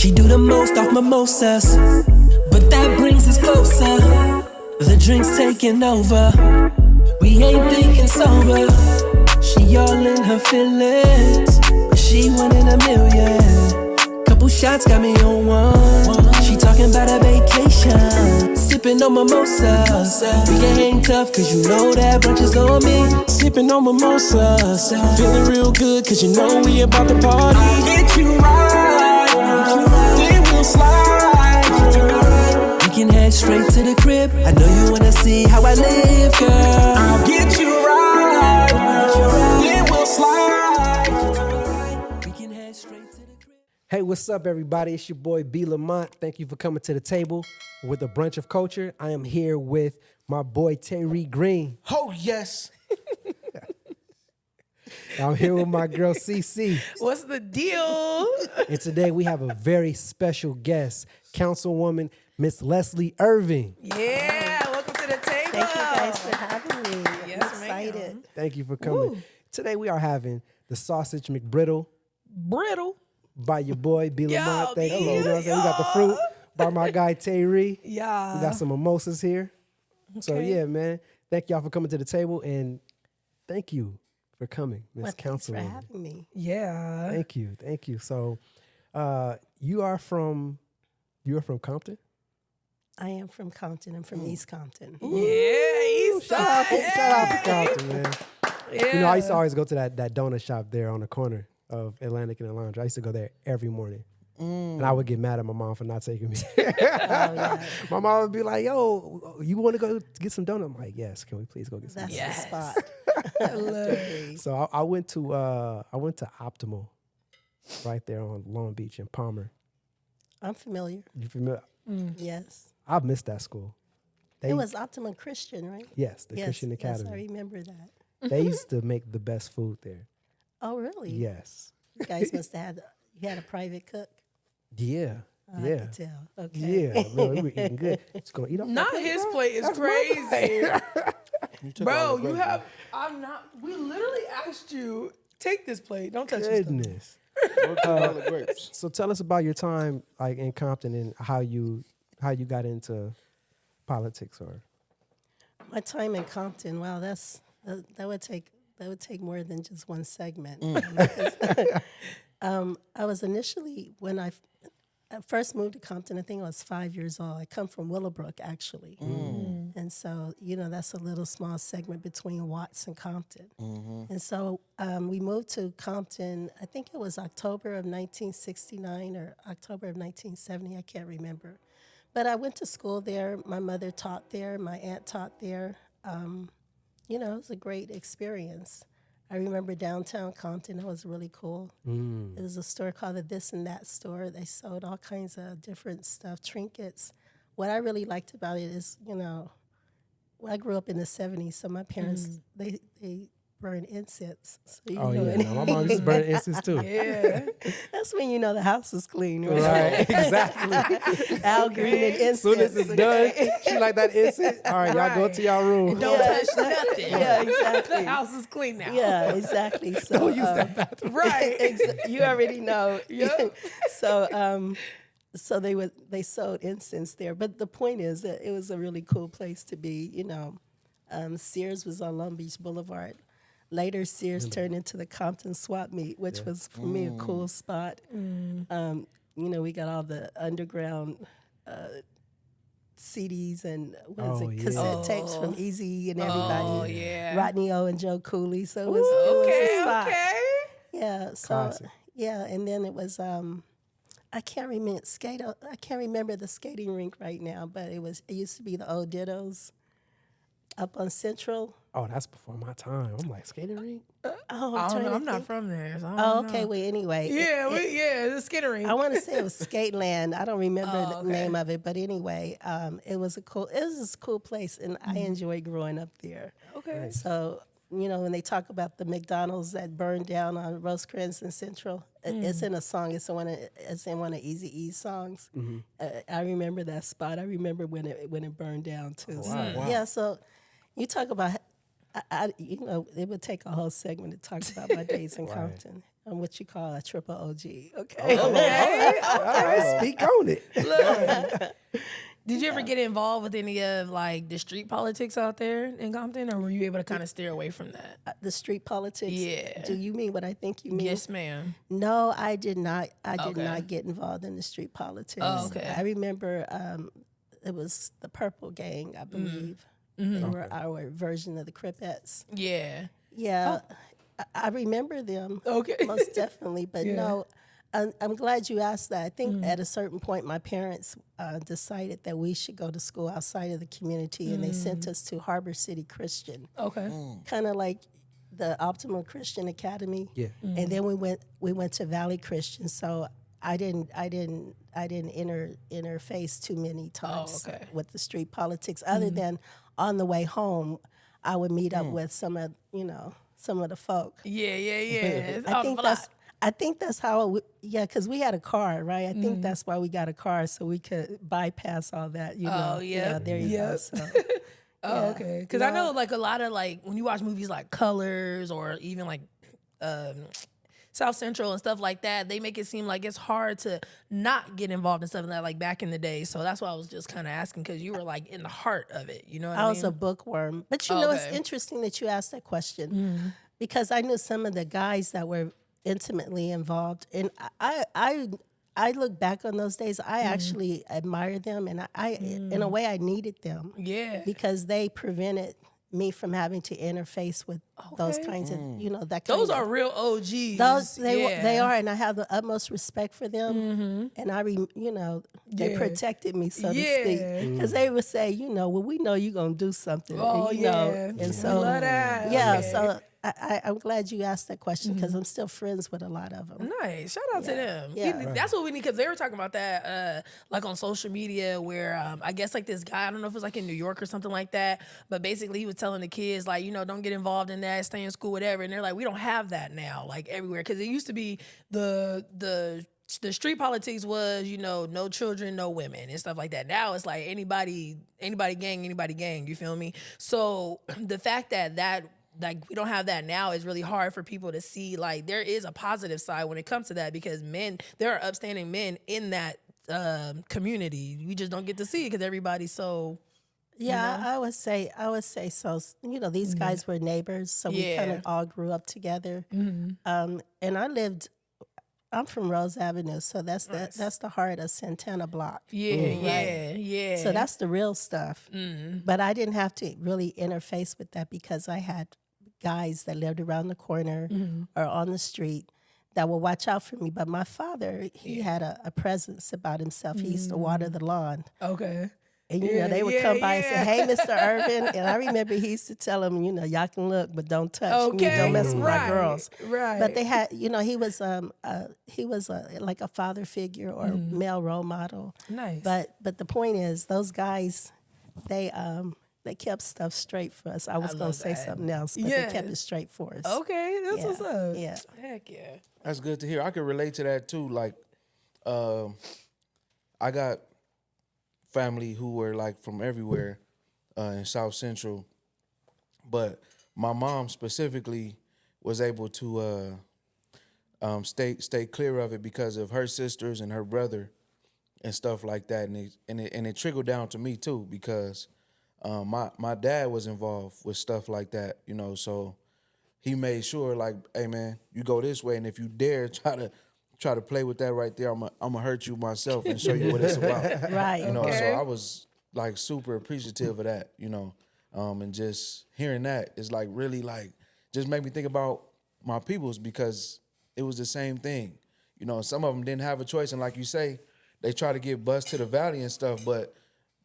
She do the most off mimosas, but that brings us closer. The drink's taking over. We ain't thinking sober. She all in her feelings. She one in a million. Couple shots got me on one. She talking about a vacation. Sipping on mimosas. We can hang tough cause you know that brunch is on me. Sipping on mimosas. Feeling real good cause you know we about to party. I'll get you right. Then we'll slide. We can head straight to the crib. I know you wanna see how I live, girl. I'll get you right. Then we'll slide. We can head straight to the crib. Hey, what's up, everybody? It's your boy B. Lamont. Thank you for coming to the table with a brunch of culture. I am here with my boy Terry Green. Oh, yes. I'm here with my girl CC. What's the deal? And today we have a very special guest, Councilwoman Miss Leslie Irving. Yeah, welcome to the table. Thank you guys for having me. Yes, I'm excited. ma'am. Thank you for coming. Woo. Today we are having the sausage McBriddle Brittle. by your boy B. Yo, Lamont. Thank you. B. You know what I'm saying? We got the fruit by my guy Terry. Yeah. We got some mimosas here. So Okay. yeah, man. Thank y'all for coming to the table and thank you for coming, Miss Well, thanks for Councilwoman. having me. Yeah. Thank you. So you are from Compton? I am from Compton. I'm from East Compton. Yeah, East Shout Side. out to Compton, man. Yeah. You know, I used to always go to that donut shop there on the corner of Atlantic and Alondra. I used to go there every morning. And I would get mad at my mom for not taking me. Yeah. My mom would be like, yo, you want to go get some donuts? I'm like, yes, can we please go get some That's donuts? the spot. I love it. So I went to Optimal right there on Long Beach in Palmer. I'm familiar. You familiar? Yes. I've missed that school. It was Optimum Christian, right? Yes, the yes, Christian yes, Academy. I remember that. They used to make the best food there. Oh, really? Yes. You guys must have you had a private cook? Yeah. Oh, yeah. I could tell. Okay. Yeah. Man, we were eating good. Just gonna eat off Not that plate, his bro. plate is That's my crazy. plate. Bro, you have, I'm not, we literally asked you, take this plate. Don't touch this stuff. Goodness. Grapes. So tell us about your time like in Compton and how you got into politics or My time in Compton, wow, that would take more than just one segment. I was initially, when I first moved to Compton, I think I was 5 years old. I come from Willowbrook, actually. And so, that's a little small segment between Watts and Compton. And so we moved to Compton, I think it was October of 1969 or October of 1970, I can't remember. But I went to school there. My mother taught there. My aunt taught there. It was a great experience. I remember downtown Compton. It was really cool. It was a store called the This and That store. They sold all kinds of different stuff, trinkets. What I really liked about it is, I grew up in the 70s, so my parents, they burn incense. So Oh yeah, no, my mom used to burn incense too. Yeah. That's when you know the house is clean, right? Right, exactly. Al Green and incense. As soon as it's done, she like that incense. All right, y'all go to y'all room. Don't touch nothing. Yeah, exactly. The house is clean now. Yeah, exactly. So, Don't use that bathroom. Right. You already know. Yep. So they sold incense there. But the point is that it was a really cool place to be. Sears was on Long Beach Boulevard. Later, Sears turned into the Compton Swap Meet, which was for me a cool spot. We got all the underground CDs and cassette tapes from Easy and everybody. Oh, yeah. Rodney O and Joe Cooley. So it was a spot. Okay. Yeah. So Classic. yeah, and then it was I can't remember the skating rink right now, but it used to be the old Dittos up on Central. Oh, that's before my time. I'm like skating rink. Oh, I don't trying know. to I'm not think. from there. So I Oh, don't okay. know. Well, anyway. Yeah, the skittering. I want to say it was Skateland. I don't remember Oh, the okay. name of it, but anyway, it was a cool place, and I enjoyed growing up there. Okay. So, when they talk about the McDonald's that burned down on Rosecrans and Central, it's in a song. It's in one of Eazy-E's songs. I remember that spot. I remember when it burned down too. wow. So, yeah. So, you talk about You know, it would take a whole segment to talk about my days in Compton. I'm what you call a triple OG. Okay. All right, speak on it. Did you ever get involved with any of like the street politics out there in Compton, or were you able to kind of steer away from that? The street politics. Yeah. Do you mean what I think you mean? Yes, ma'am. No, I did not. I did Okay. not get involved in the street politics. Oh, okay. I remember it was the Purple Gang, I believe. They were our version of the Cripettes. Yeah. Yeah, I remember them. Okay. Most definitely. But Yeah. no, I'm glad you asked that. I think at a certain point, my parents decided that we should go to school outside of the community, and they sent us to Harbor City Christian, Okay. kind of like the Optimum Christian Academy. Yeah. And then we went to Valley Christian. So I didn't interface too many times okay. with the street politics. Other than on the way home, I would meet up with some of the folk. Yeah. It's I on think the that's block. I think that's how because we had a car, right? I think that's why we got a car, so we could bypass all that. You know? Oh, yeah. Yeah, there you go. So, Oh, okay. Because I know like a lot of like when you watch movies like Colors or even like South Central and stuff like that, they make it seem like it's hard to not get involved in something like back in the day. So that's why I was just kind of asking, because you were like in the heart of it. You know what I I mean? was a bookworm. But you know, it's Okay. interesting that you asked that question because I knew some of the guys that were intimately involved, and I look back on those days. I actually admire them, and I in a way I needed them. Yeah. Because they prevented me from having to interface with those kinds of, that kind Those of, are real OGs. those they yeah. are, and I have the utmost respect for them. And they Yeah. protected me, so to Yeah. speak, because they would say, well, we know you're gonna do something. Oh, you know, yeah. and so Love that. yeah, Okay. so I'm glad you asked that question because I'm still friends with a lot of them. Nice. Shout out to them. Yeah. That's what we need, because they were talking about that like on social media where I guess like this guy, I don't know if it was like in New York or something like that, but basically he was telling the kids like, don't get involved in that, stay in school, whatever. And they're like, we don't have that now, like everywhere. Because it used to be the street politics was, no children, no women and stuff like that. Now it's like anybody gang, you feel me? So the fact that like we don't have that now is really hard for people to see. Like there is a positive side when it comes to that, because there are upstanding men in that community. We just don't get to see it because everybody's so. Yeah, I would say so. These guys were neighbors, so we kind of all grew up together. And I'm from Rose Avenue, so that's the heart of Santana Block. Yeah. So that's the real stuff. But I didn't have to really interface with that because I had guys that lived around the corner or on the street that would watch out for me. But my father, he had a presence about himself. He used to water the lawn. Okay. And, they would come by and say, hey, Mr. Irvin. And I remember he used to tell them, y'all can look, but don't touch. Okay. Don't mess with my girls. Right. But they had, he was like a father figure or male role model. Nice. But the point is, those guys, they kept stuff straight for us. I was going to say that. something else, but they kept it straight for us. Okay, that's Yeah. what's up. Yeah. Heck yeah. That's good to hear. I can relate to that too. Like, I got family who were like from everywhere in South Central, but my mom specifically was able to stay clear of it because of her sisters and her brother and stuff like that, and it trickled down to me too because my dad was involved with stuff like that, so he made sure like, hey man, you go this way, and if you dare try to play with that right there, I'm gonna hurt you myself and show you what it's about. Right. So I was like super appreciative of that, and just hearing that is like really like just made me think about my peoples because it was the same thing. Some of them didn't have a choice, and like you say, they try to get bus to the valley and stuff, but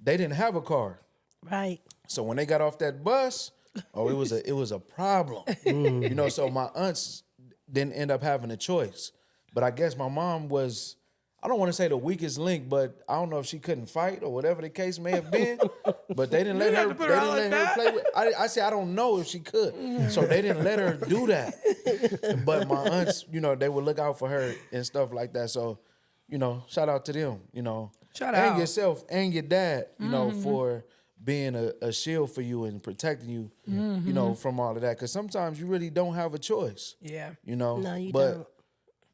they didn't have a car. Right. So when they got off that bus, it was a problem. So my aunts didn't end up having a choice. But I guess my mom was, I don't want to say the weakest link, but I don't know if she couldn't fight or whatever the case may have been. But they didn't let her. They didn't let her play with. I say I don't know if she could, so they didn't let her do that. But my aunts, they would look out for her and stuff like that. So, shout out to them. Shout and out. yourself and your dad, for being a shield for you and protecting you, you know, from all of that. Because sometimes you really don't have a choice. Yeah. You know, No, you but don't.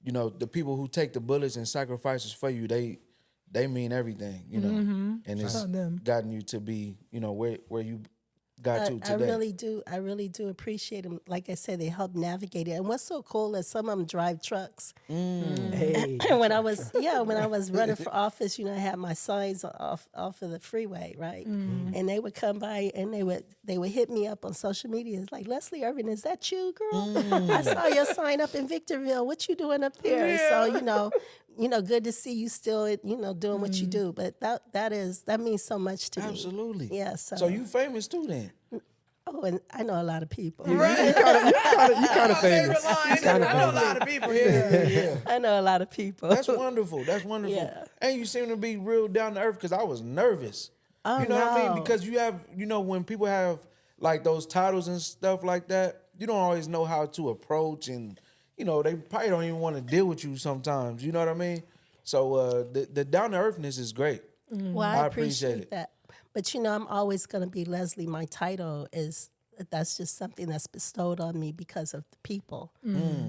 you know, the people who take the bullets and sacrifices for you, they mean everything, you know, and it's gotten you to be, you know, where you got to I today. really do appreciate them. Like I said, they help navigate it. And what's so cool is some of them drive trucks. Hey, when I was running for office, you know, I had my signs off of the freeway, right? And they would come by and they would hit me up on social media. It's like, Leslie Irving, is that you, girl? I saw your sign up in Victorville. What you doing up there? Yeah. So good to see you still, doing what you do. But that means so much to me. Absolutely. Yeah. So you famous too then? Oh, and I know a lot of people. you kind of famous. I know a lot of people. Yeah. I know a lot of people. That's wonderful. That's wonderful. Yeah. And you seem to be real down to earth because I was nervous. Oh, you know what I mean? no. Because you have, when people have like those titles and stuff like that, you don't always know how to approach and, they probably don't even want to deal with you sometimes. You know what I mean? So the down to earthness is great. Well, I I appreciate appreciate it. that. But I'm always going to be Leslie. My title that's just something that's bestowed on me because of the people.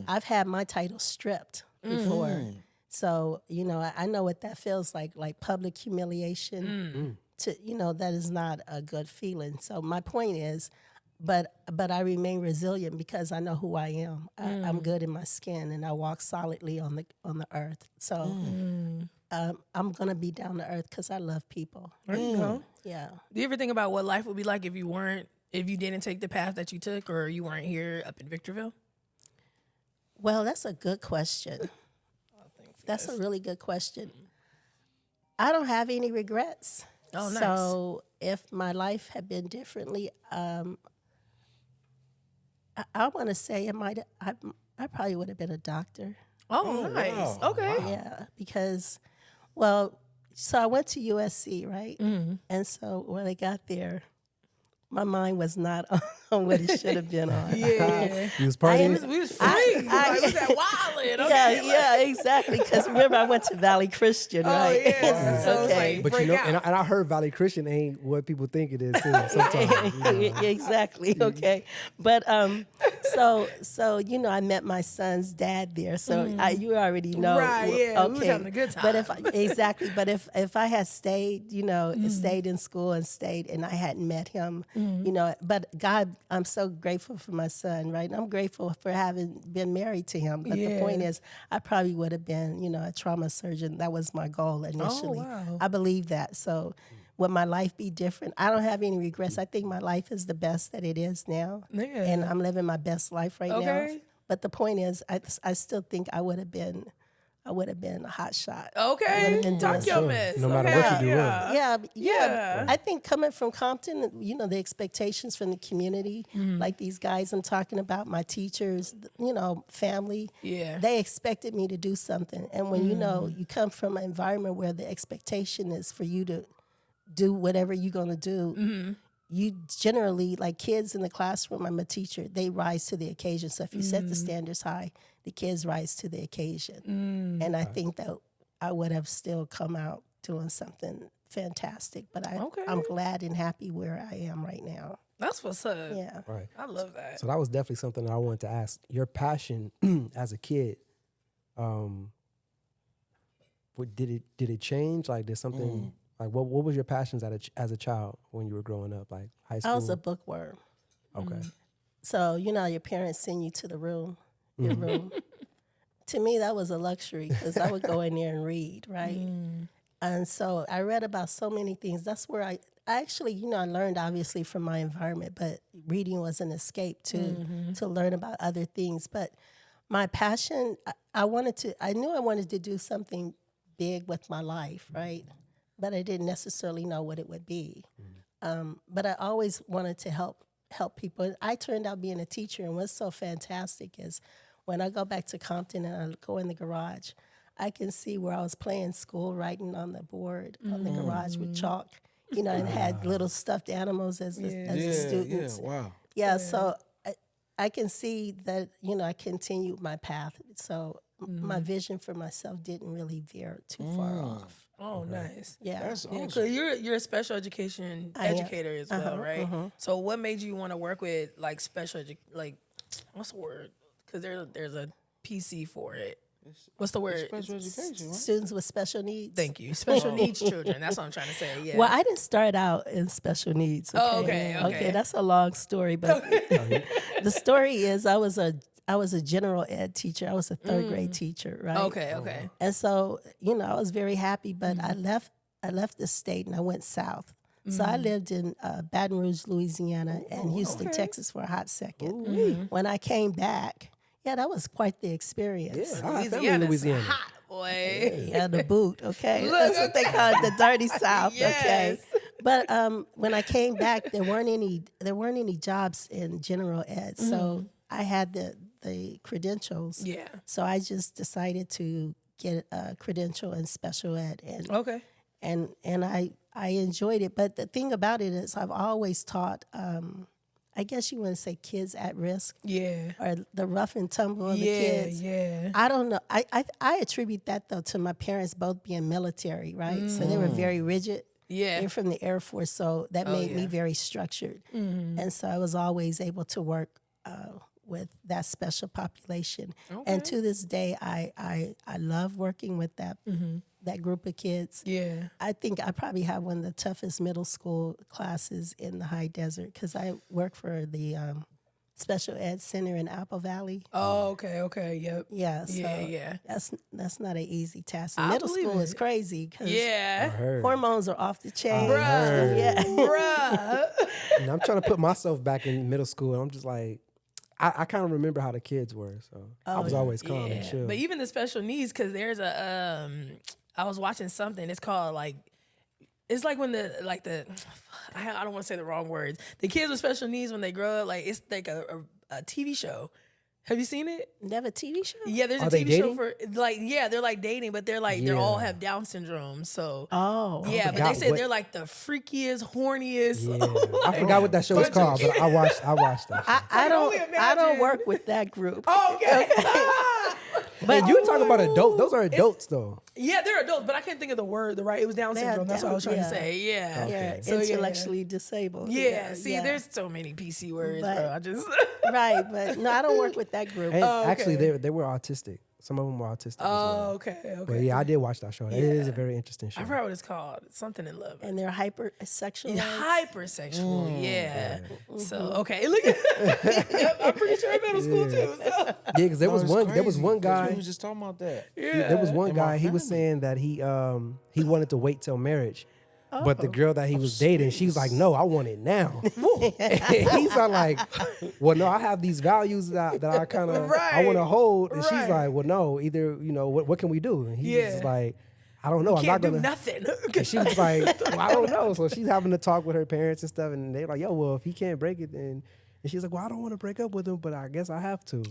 I've had my title stripped before. So, I know what that feels like public humiliation. That is not a good feeling. So my point is, but I remain resilient because I know who I am. I'm good in my skin and I walk solidly on the earth. So I'm going to be down to earth because I love people. There you go. Yeah. Do you ever think about what life would be like if you didn't take the path that you took, or you weren't here up in Victorville? Well, that's a good question. That's a really good question. I don't have any regrets. Oh, nice. So if my life had been differently, I want to say I probably would have been a doctor. Oh, nice. wow. Okay. Yeah, because, so I went to USC, right? And so when I got there, my mind was not on what it should have been on. Yeah. You was partying? We was free. We was at Wildland. Okay. Yeah, exactly. Because remember, I went to Valley Christian, right? yeah. So it's Okay. like, But break out. and I heard Valley Christian ain't what people think it is too. Sometimes, Exactly. Okay. But so I met my son's dad there. So you already know. Right, yeah. Okay. We was having a good time. But if I had stayed, stayed in school and I hadn't met him, but God, I'm so grateful for my son, right? I'm grateful for having been married to him. But the point is, I probably would have been, a trauma surgeon. That was my goal initially. wow. I believe that. So would my life be different? I don't have any regrets. I think my life is the best that it is now. Yeah. And I'm living my best life right now. Okay. But the point is, I still think I would have been a hot shot. Okay. been Talk doing your so. mess. No matter Okay. what you do, Yeah. Yeah. I think coming from Compton, the expectations from the community, like these guys I'm talking about, my teachers, family, Yeah. they expected me to do something. And when you come from an environment where the expectation is for you to do whatever you're going to do, you generally, like kids in the classroom, I'm a teacher, they rise to the occasion. So if you set the standards high, the kids rise to the occasion. And I think that I would have still come out doing something fantastic. But I'm glad and happy where I am right now. That's what's up. Yeah. right. I love that. So that was definitely something that I wanted to ask. Your passion as a kid, did it change? Like, did something like what was your passions as a child when you were growing up? Like high school. I was a bookworm. Okay. So, your parents send you to your room. To me, that was a luxury because I would go in there and read, right? And so I read about so many things. That's where I actually, I learned obviously from my environment, but reading was an escape to learn about other things. But my passion, I knew I wanted to do something big with my life, right? But I didn't necessarily know what it would be. But I always wanted to help people. And I turned out being a teacher, and what's so fantastic is when I go back to Compton and I go in the garage, I can see where I was playing school, writing on the board on the garage with chalk, and had little stuffed animals as the students. Yeah, wow. Yeah, so I can see that, I continued my path. So my vision for myself didn't really veer too far off. Oh, nice. Yeah. That's Yeah, awesome. so you're a special education I am. educator as well, right? So what made you want to work with like what's the word? Because there's a PC for it. What's the word? Special education, right? Students with special needs. Thank you. Special needs children. That's what I'm trying to say. Yeah. Well, I didn't start out in special needs. Okay? Oh, okay. Okay, that's a long story, but the story is I was a general ed teacher. I was a third grade teacher, right? Okay. And so, I was very happy, but I left the state and I went south. So I lived in Baton Rouge, Louisiana, and Houston, Texas for a hot second. When I came back, that was quite the experience. I have family in Louisiana. Hot, boy. Yeah, the boot, okay? That's what they call it, the dirty South, okay? But when I came back, there weren't any jobs in general ed, so I had the credentials. Yeah. So I just decided to get a credential in special ed, and I enjoyed it. But the thing about it is, I've always taught. I guess you want to say kids at risk. Yeah. Or the rough and tumble of the kids. Yeah. I don't know. I attribute that though to my parents both being military, right? So they were very rigid. Yeah. They're from the Air Force, so that made me very structured. And so I was always able to work with that special population. And to this day, I love working with that group of kids. Yeah. I think I probably have one of the toughest middle school classes in the high desert because I work for the special ed center in Apple Valley. Oh, okay. Yep. Yeah, so Yeah. that's not an easy task. I Middle believe school it. is crazy because Yeah. hormones are off the chain. Bruh. Yeah. Bruh. And I'm trying to put myself back in middle school, and I'm just like, I kind of remember how the kids were, so I was always calm and chill. But even the special needs, because there's I was watching something. It's called it's like when I don't want to say the wrong words. The kids with special needs when they grow up, it's like a TV show. Have you seen it? They have a TV show? Yeah, there's Are a they TV show dating? for they're like dating, but they're they all have Down syndrome. So Oh. yeah, but they forgot say what- they're like the freakiest, horniest. Yeah. I forgot what that show was called, but I watched that. I only don't imagine. work with that group. Okay. But you talking about adult? Those are adults, though. Yeah, they're adults, but I can't think of the word. It was Down They have syndrome. That's what I was trying to Down, say. Yeah. Yeah, So, yeah. intellectually disabled. Yeah. See, there's so many PC words, But- bro. I just. Right, but no, I don't work with that group. And okay. actually, they were autistic. Some of them were autistic. as well. Okay. But yeah, I did watch that show. It is a very interesting show. I forgot what it's called. Something in love. And they're hypersexual. Hypersexual, yeah. So okay, look at yep, I'm pretty sure in middle school too. So. Yeah, because there was it's one. There was crazy, one 'cause guy. We was just talking about that. There was one In my guy. He was family. saying that he wanted to wait till marriage, but the girl that he was dating, she was like, "No, I want it now." He's like, "Well, no, I have these values that I kind of I want to hold," and she's Right. like, "Well, no, either what can we do?" And he's Yeah. just like, "I don't know. I'm Can't not do gonna." nothing. And she was like, well, I don't know. So she's having to talk with her parents and stuff. And they're like, yo, well, if he can't break it, then. And she's like, well, I don't want to break up with him, but I guess I have to.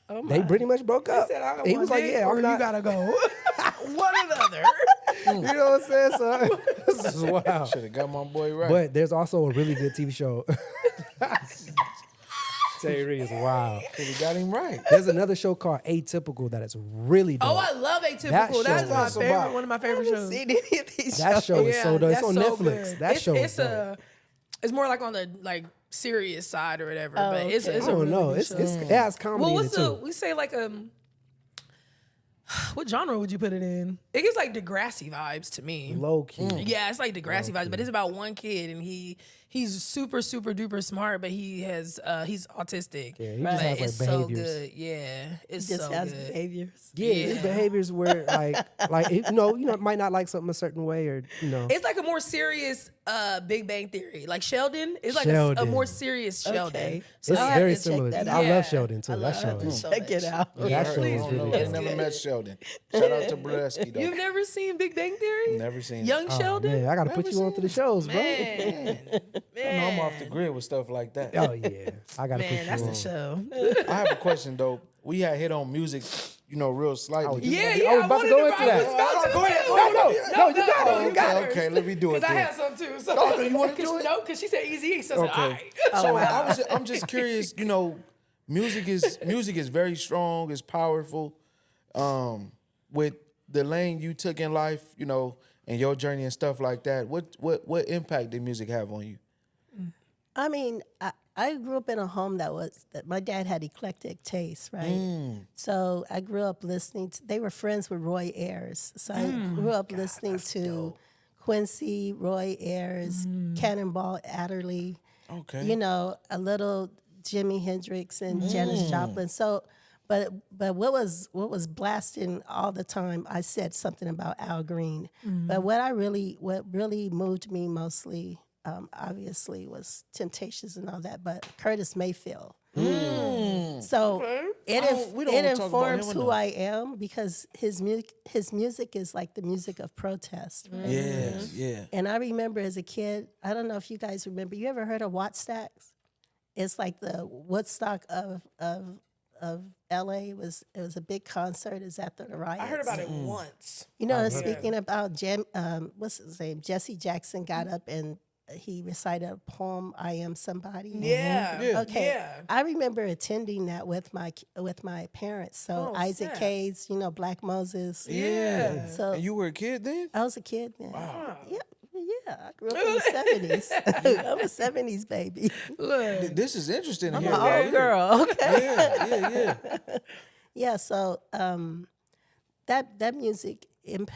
And they pretty much broke up. Said, I got He one was like, dick, yeah, or I'm not. you gotta go. One or the other. You know what I'm saying? So this is wild. Should have got my boy right. But there's also a really good TV show. Terry is wild. Should have got him right. There's another show called Atypical that is really dope. Oh, I love Atypical. That That's show my is favorite. about- One of my favorite shows. Seen any of these That show is so dope. It's that's on so Netflix. good. That show is dope. It's more like on the serious side or whatever. Oh, but it's okay. a I don't really know. good It show. has comedy Well, in what's it the too. we say like what genre would you put it in? It gives like Degrassi vibes to me. Low key. Yeah, it's like Degrassi vibes, but it's about one kid and he's super duper smart, but he's autistic. Yeah, he just But has, like, it's so behaviors. good. Yeah, it's Just so has good. behaviors. Yeah, his Yeah. behaviors were like might not like something a certain way or It's like a more serious Big Bang Theory. Like Sheldon is like a Sheldon. more serious Sheldon. Okay. So It's I'll have very to check similar. that I out. love Yeah. Sheldon too. That show is Check it out. that show please is do. really I good. never met Sheldon. Shout out to Brodesky though. You've never seen Big Bang Theory? Never seen Young it. Oh, Sheldon? man, I gotta put you onto the shows, bro. Man, I know I'm off the grid with stuff like that. Oh yeah, I gotta Man, that's put the you on. show. I have a question though. We had hit on music, real slightly. Yeah, I was about to go into I that. was about to Go ahead, too. No, you got it. You Okay, got it. okay, let me do it Because I then. had some too. So Oh, you wanna do it? No, because she said easy. So I said, all Okay. right. So I'm just curious, music is very strong, it's powerful. with the lane you took in life, you know, and your journey and stuff like that, what impact did music have on you? I mean, I grew up in a home that my dad had eclectic taste, right? So I grew up listening to, they were friends with Roy Ayers. So I grew up listening to Quincy, Roy Ayers, Cannonball Adderley, you know, a little Jimi Hendrix and Janis Joplin. So, but what was blasting all the time, I said something about Al Green. But what really moved me mostly, obviously, was Temptations and all that, but Curtis Mayfield. So it informs who I am because his music is like the music of protest. Right? Yeah. And I remember as a kid, I don't know if you guys remember, you ever heard of Wattstacks? It's like the Woodstock of LA. It was a big concert. It's at the riots. I heard about it once. You know, speaking about what's his name? Jesse Jackson got up and he recited a poem, "I Am Somebody." Yeah. Okay. Yeah. I remember attending that with my parents. So Isaac snap. Hayes, you know, Black Moses. Yeah. So And you were a kid then? I was a kid then. Wow. Yeah. I grew up in the 70s. I'm a 70s baby. Look. This is interesting. I'm here. an old girl. Okay. Yeah. Yeah. So that music, it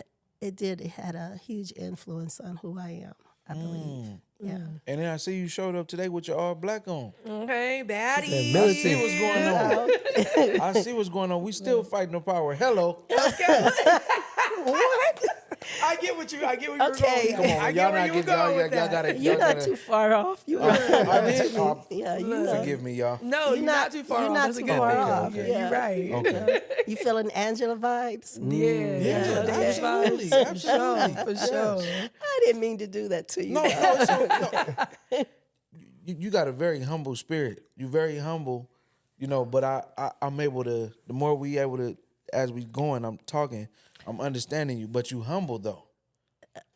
had a huge influence on who I am, I believe. Yeah. And then I see you showed up today with your all black on. Okay, daddy. I see what's going on. I see what's going on. We still fighting the power. Hello. What? I get what you were going with. Come on, I y'all get where not you were getting going with y'all that. gotta. You're y'all not gotta- too far off. You I did. yeah, you know. Forgive me, y'all. No, you're not too far you're off. not That's a too good far thing. off. Yeah, Yeah. you're right. Okay. You feeling Angela vibes? Yeah, Absolutely. Absolutely. for sure. I didn't mean to do that to you. No, no. You got a very humble spirit. You're very humble, you know. But I'm able to. The more we able to, as we going, I'm talking. I'm understanding you. But you humble though.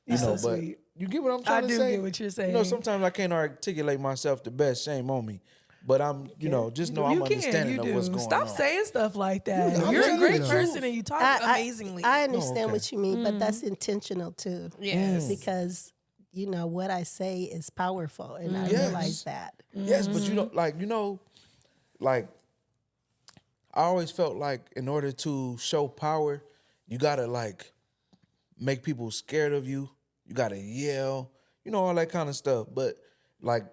You know, so but sweet. you get what I'm trying I to do say. get what you're saying. You know, sometimes I can't articulate myself the best. Shame on me. But I'm, you know, just know I'm You can. understanding You of do. what's going Stop on. saying stuff like that. I'm You're a telling great you the person truth. and you talk amazingly. I understand okay. what you mean, but that's intentional too. Yes. Because you know what I say is powerful, and I Yes. realize that. Yes, but you know, like I always felt like in order to show power, you gotta like make people scared of you. You gotta yell, you know, all that kind of stuff. But like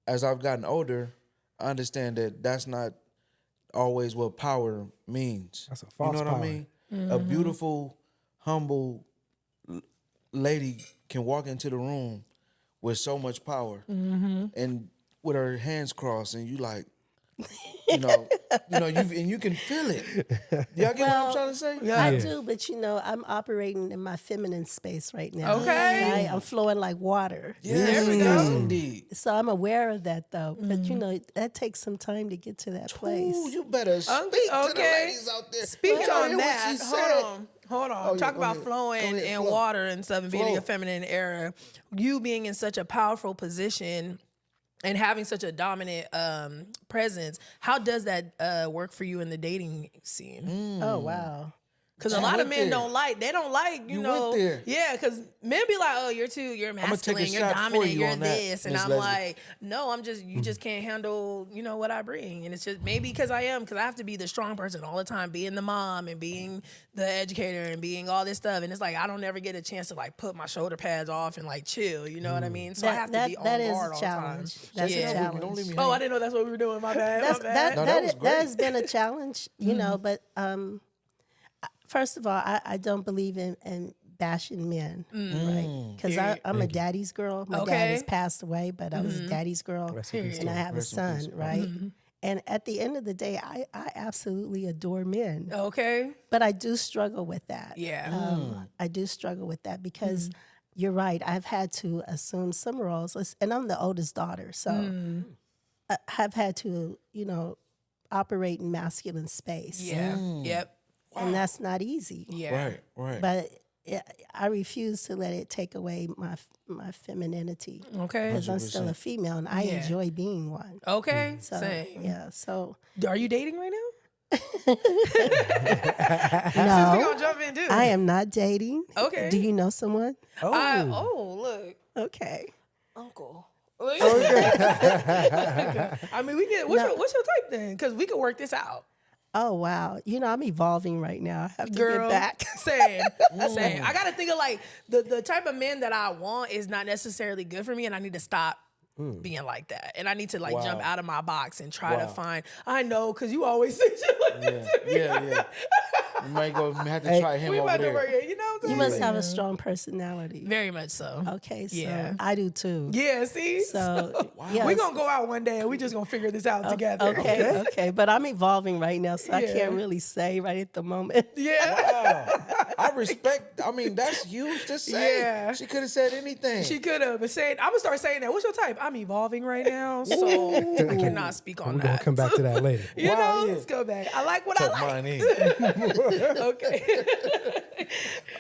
as I've gotten older, I understand that that's not always what power means. That's a false You know what power. I mean? A beautiful, humble lady can walk into the room with so much power and with her hands crossed, and you like, you know, you can feel it. Y'all get what I'm trying to say? I do, but you know, I'm operating in my feminine space right now. Okay. Right? I'm flowing like water. Yes, yes, indeed. So I'm aware of that though. But you know, that takes some time to get to that place. Ooh, you better speak to the ladies out there. Speak Y'all on hear what that. she said? Hold on. Oh, yeah, Talk go about ahead. flowing Go ahead, and flow. water and stuff and being Flow. a feminine era. You being in such a powerful position and having such a dominant presence, how does that work for you in the dating scene? Oh wow. Because a You lot of went men there. don't like, you You know. went there. Yeah, because men be like, oh, you're take a masculine, you're shot for dominant, you you're on that, this. And Miss I'm Leslie. like, no, you just can't handle, you know, what I bring. And it's just maybe because I have to be the strong person all the time, being the mom and being the educator and being all this stuff. And it's like, I don't ever get a chance to like put my shoulder pads off and like chill, you know what I mean? So I have to be on that is guard a all the time. challenge. That's Yeah. a challenge. Don't leave me Oh, I hanging. didn't know that's what we were doing. My bad. That's, my bad. No, that was that great. has been a challenge, you know. But first of all, I don't believe in bashing men, right? Because I'm a daddy's girl. My dad has passed away, but I was a daddy's girl, and I have a son, right? And at the end of the day, I absolutely adore men, Okay. but I do struggle with that. Yeah. I do struggle with that because you're right. I've had to assume some roles, and I'm the oldest daughter, so I have had to, you know, operate in masculine space. Yeah. Yep. And that's not easy. Yeah. Right. But I refuse to let it take away my femininity. Okay. Because I'm still a female and I Yeah. enjoy being one. Okay. So Same. yeah. So Are you dating right now? Since we No, gonna jump in too. I am not dating. Okay. Do you know someone? Look, Okay. uncle. I mean, we can. What's your type then? Because we could work this out. Oh wow. I'm evolving right now. I have to Girl, get back. same. I gotta think of like the type of man that I want is not necessarily good for me, and I need to stop being like that. And I need to like jump out of my box and try to find. I know, because you always say shit like that to me. Yeah. You might have to try him We over about to there. work it. You know what I'm You saying? must have a strong personality. Very much so. Okay, so Yeah. I do too. Yeah, see? So yes. We're going to go out one day and we just going to figure this out together. Okay. But I'm evolving right now, so I can't really say right at the moment. Yeah. I respect. I mean, that's huge to say. Yeah. She could have said anything. She could have, but I'm going to start saying that. What's your type? I'm evolving right now, so I cannot speak on We're that. gonna come back to that later. You Wow, know, yeah. let's go back. I like what Tuck I like. mine in. Okay.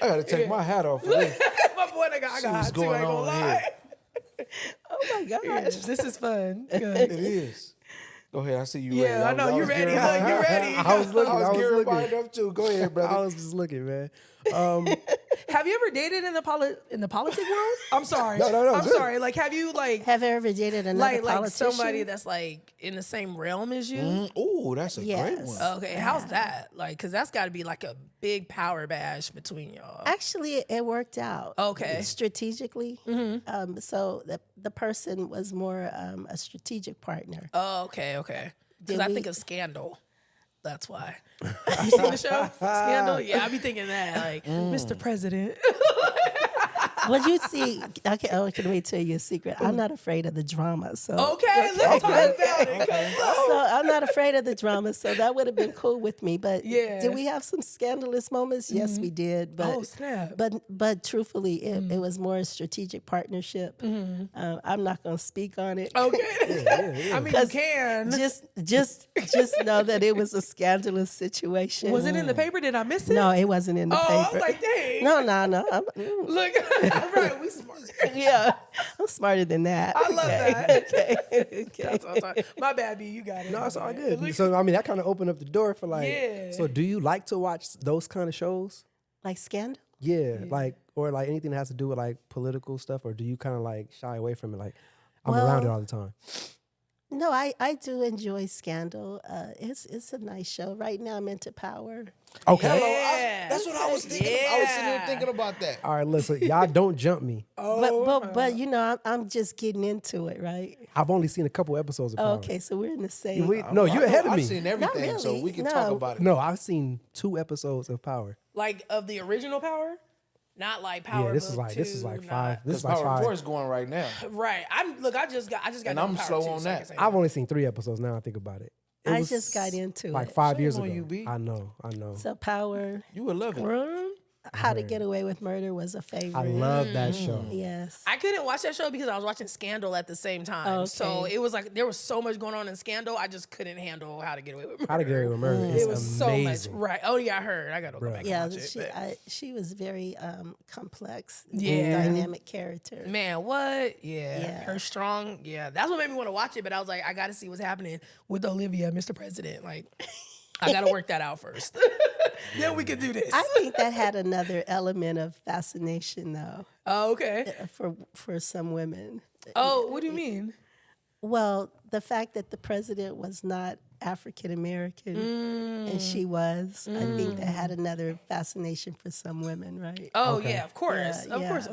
I gotta take my hat off for this. My boy, I got what's hot too, I going ain't gonna on lie. Oh my gosh. This is fun. Good. It is. Go ahead. I see you ready. Yeah, I know. You was ready. gearing Look, mine you up. ready. I was looking. I was gearing looking. mine up too. Go ahead, brother. I was just looking, man. Have you ever dated in the politic world? I'm sorry. No, I'm good. sorry. Like, have you Have you ever dated another like politician? somebody that's like in the same realm as you? Ooh, that's a great Yes. one. Okay, how's that? Like, because that's got to be like a big power bash between y'all. Actually, it worked out. Okay. Strategically. So the person was more a strategic partner. Oh, okay. Because Did I we- think of Scandal. That's why. You seen the show Scandal? Yeah, I be thinking that like Mr. President. Well, you see, okay, can we tell you a secret? I'm not afraid of the drama. So Okay, let's talk about it. So I'm not afraid of the drama. So that would have been cool with me. But Yeah. did we have some scandalous moments? Yes, we did. But Oh, snap. But truthfully, it was more a strategic partnership. I'm not going to speak on it. Okay. I mean, you 'Cause can. Just know that it was a scandalous situation. Was it in the paper? Did I miss it? No, it wasn't in the Oh, I paper. was like, dang. No. Look, right, we smart. Yeah, I'm smarter than that. I love that. Okay. That's all I'm talking. My bad, B. You got it. No, it's all Man. good. Look- So I mean, that kind of opened up the door for like. Yeah. So do you like to watch those kind of shows? Like scandal? Yeah, like or like anything that has to do with like political stuff, or do you kind of like shy away from it? Like I'm around it all the time. No, I do enjoy Scandal. It's a nice show. Right now, I'm into Power. Okay. Hello, Yeah. that's what I was thinking. I was sitting there thinking about that. All right, listen, y'all don't jump me. But you know, I'm just getting into it, right? I've only seen a couple episodes of Power. Okay, so we're in the same. No, you're ahead of I've me. seen everything, so really. we can No. talk about it. No, I've seen 2 episodes of Power. Like of the original Power, not like Power. Yeah, this is Book like this is 2, like not- 5. This Because is like Power 5. 4 is going right now. Right. I just got. And done I'm Power slow 2, on so I that. can say I've only seen 3 episodes now. I think about it. It I was just got into like it. 5 years Shame ago. on you, B. I know. So Power, You would love it. How to Get Away with Murder was a favorite. I love that show. Yes. I couldn't watch that show because I was watching Scandal at the same time. So Okay. it was like there was so much going on in Scandal. I just couldn't handle How to Get Away with Murder. How to Get Away with Murder is It was amazing. so much. Right. Oh yeah, I heard. I gotta go back Yeah, and watch it. but- she was very complex, Yeah. dynamic character. Man, what? Yeah. Yeah. Her strong. Yeah. That's what made me want to watch it. But I was like, I got to see what's happening with Olivia, Mr. President. Like, I got to work that out first. Then we can do this. I think that had another element of fascination, though, Oh, okay. for some women. Oh, what do you mean? Well, the fact that the president was not African American and she was, I think that had another fascination for some women, right? Oh, yeah, of course. Yeah, of yeah. course.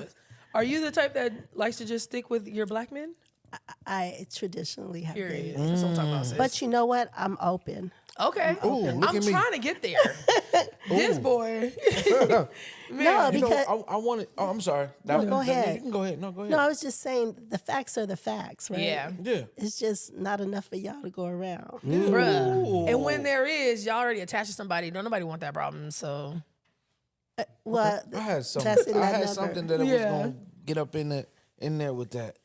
Are you the type that likes to just stick with your black men? I traditionally have Period. been. That's what I'm talking about, sis. But you know what? I'm open. Okay. look I'm at me. trying to get there. This boy. No, You know, because I wanted. Oh, I'm sorry. go ahead. You can go ahead. No, go ahead. no, I was just saying the facts are the facts, right? Yeah. Yeah. It's just not enough for y'all to go around. Bruh. And when there is, y'all already attached to somebody. Don't nobody want that problem. So Well, I had something. that's in I that had number. something that I was Yeah. gonna get up in there with that.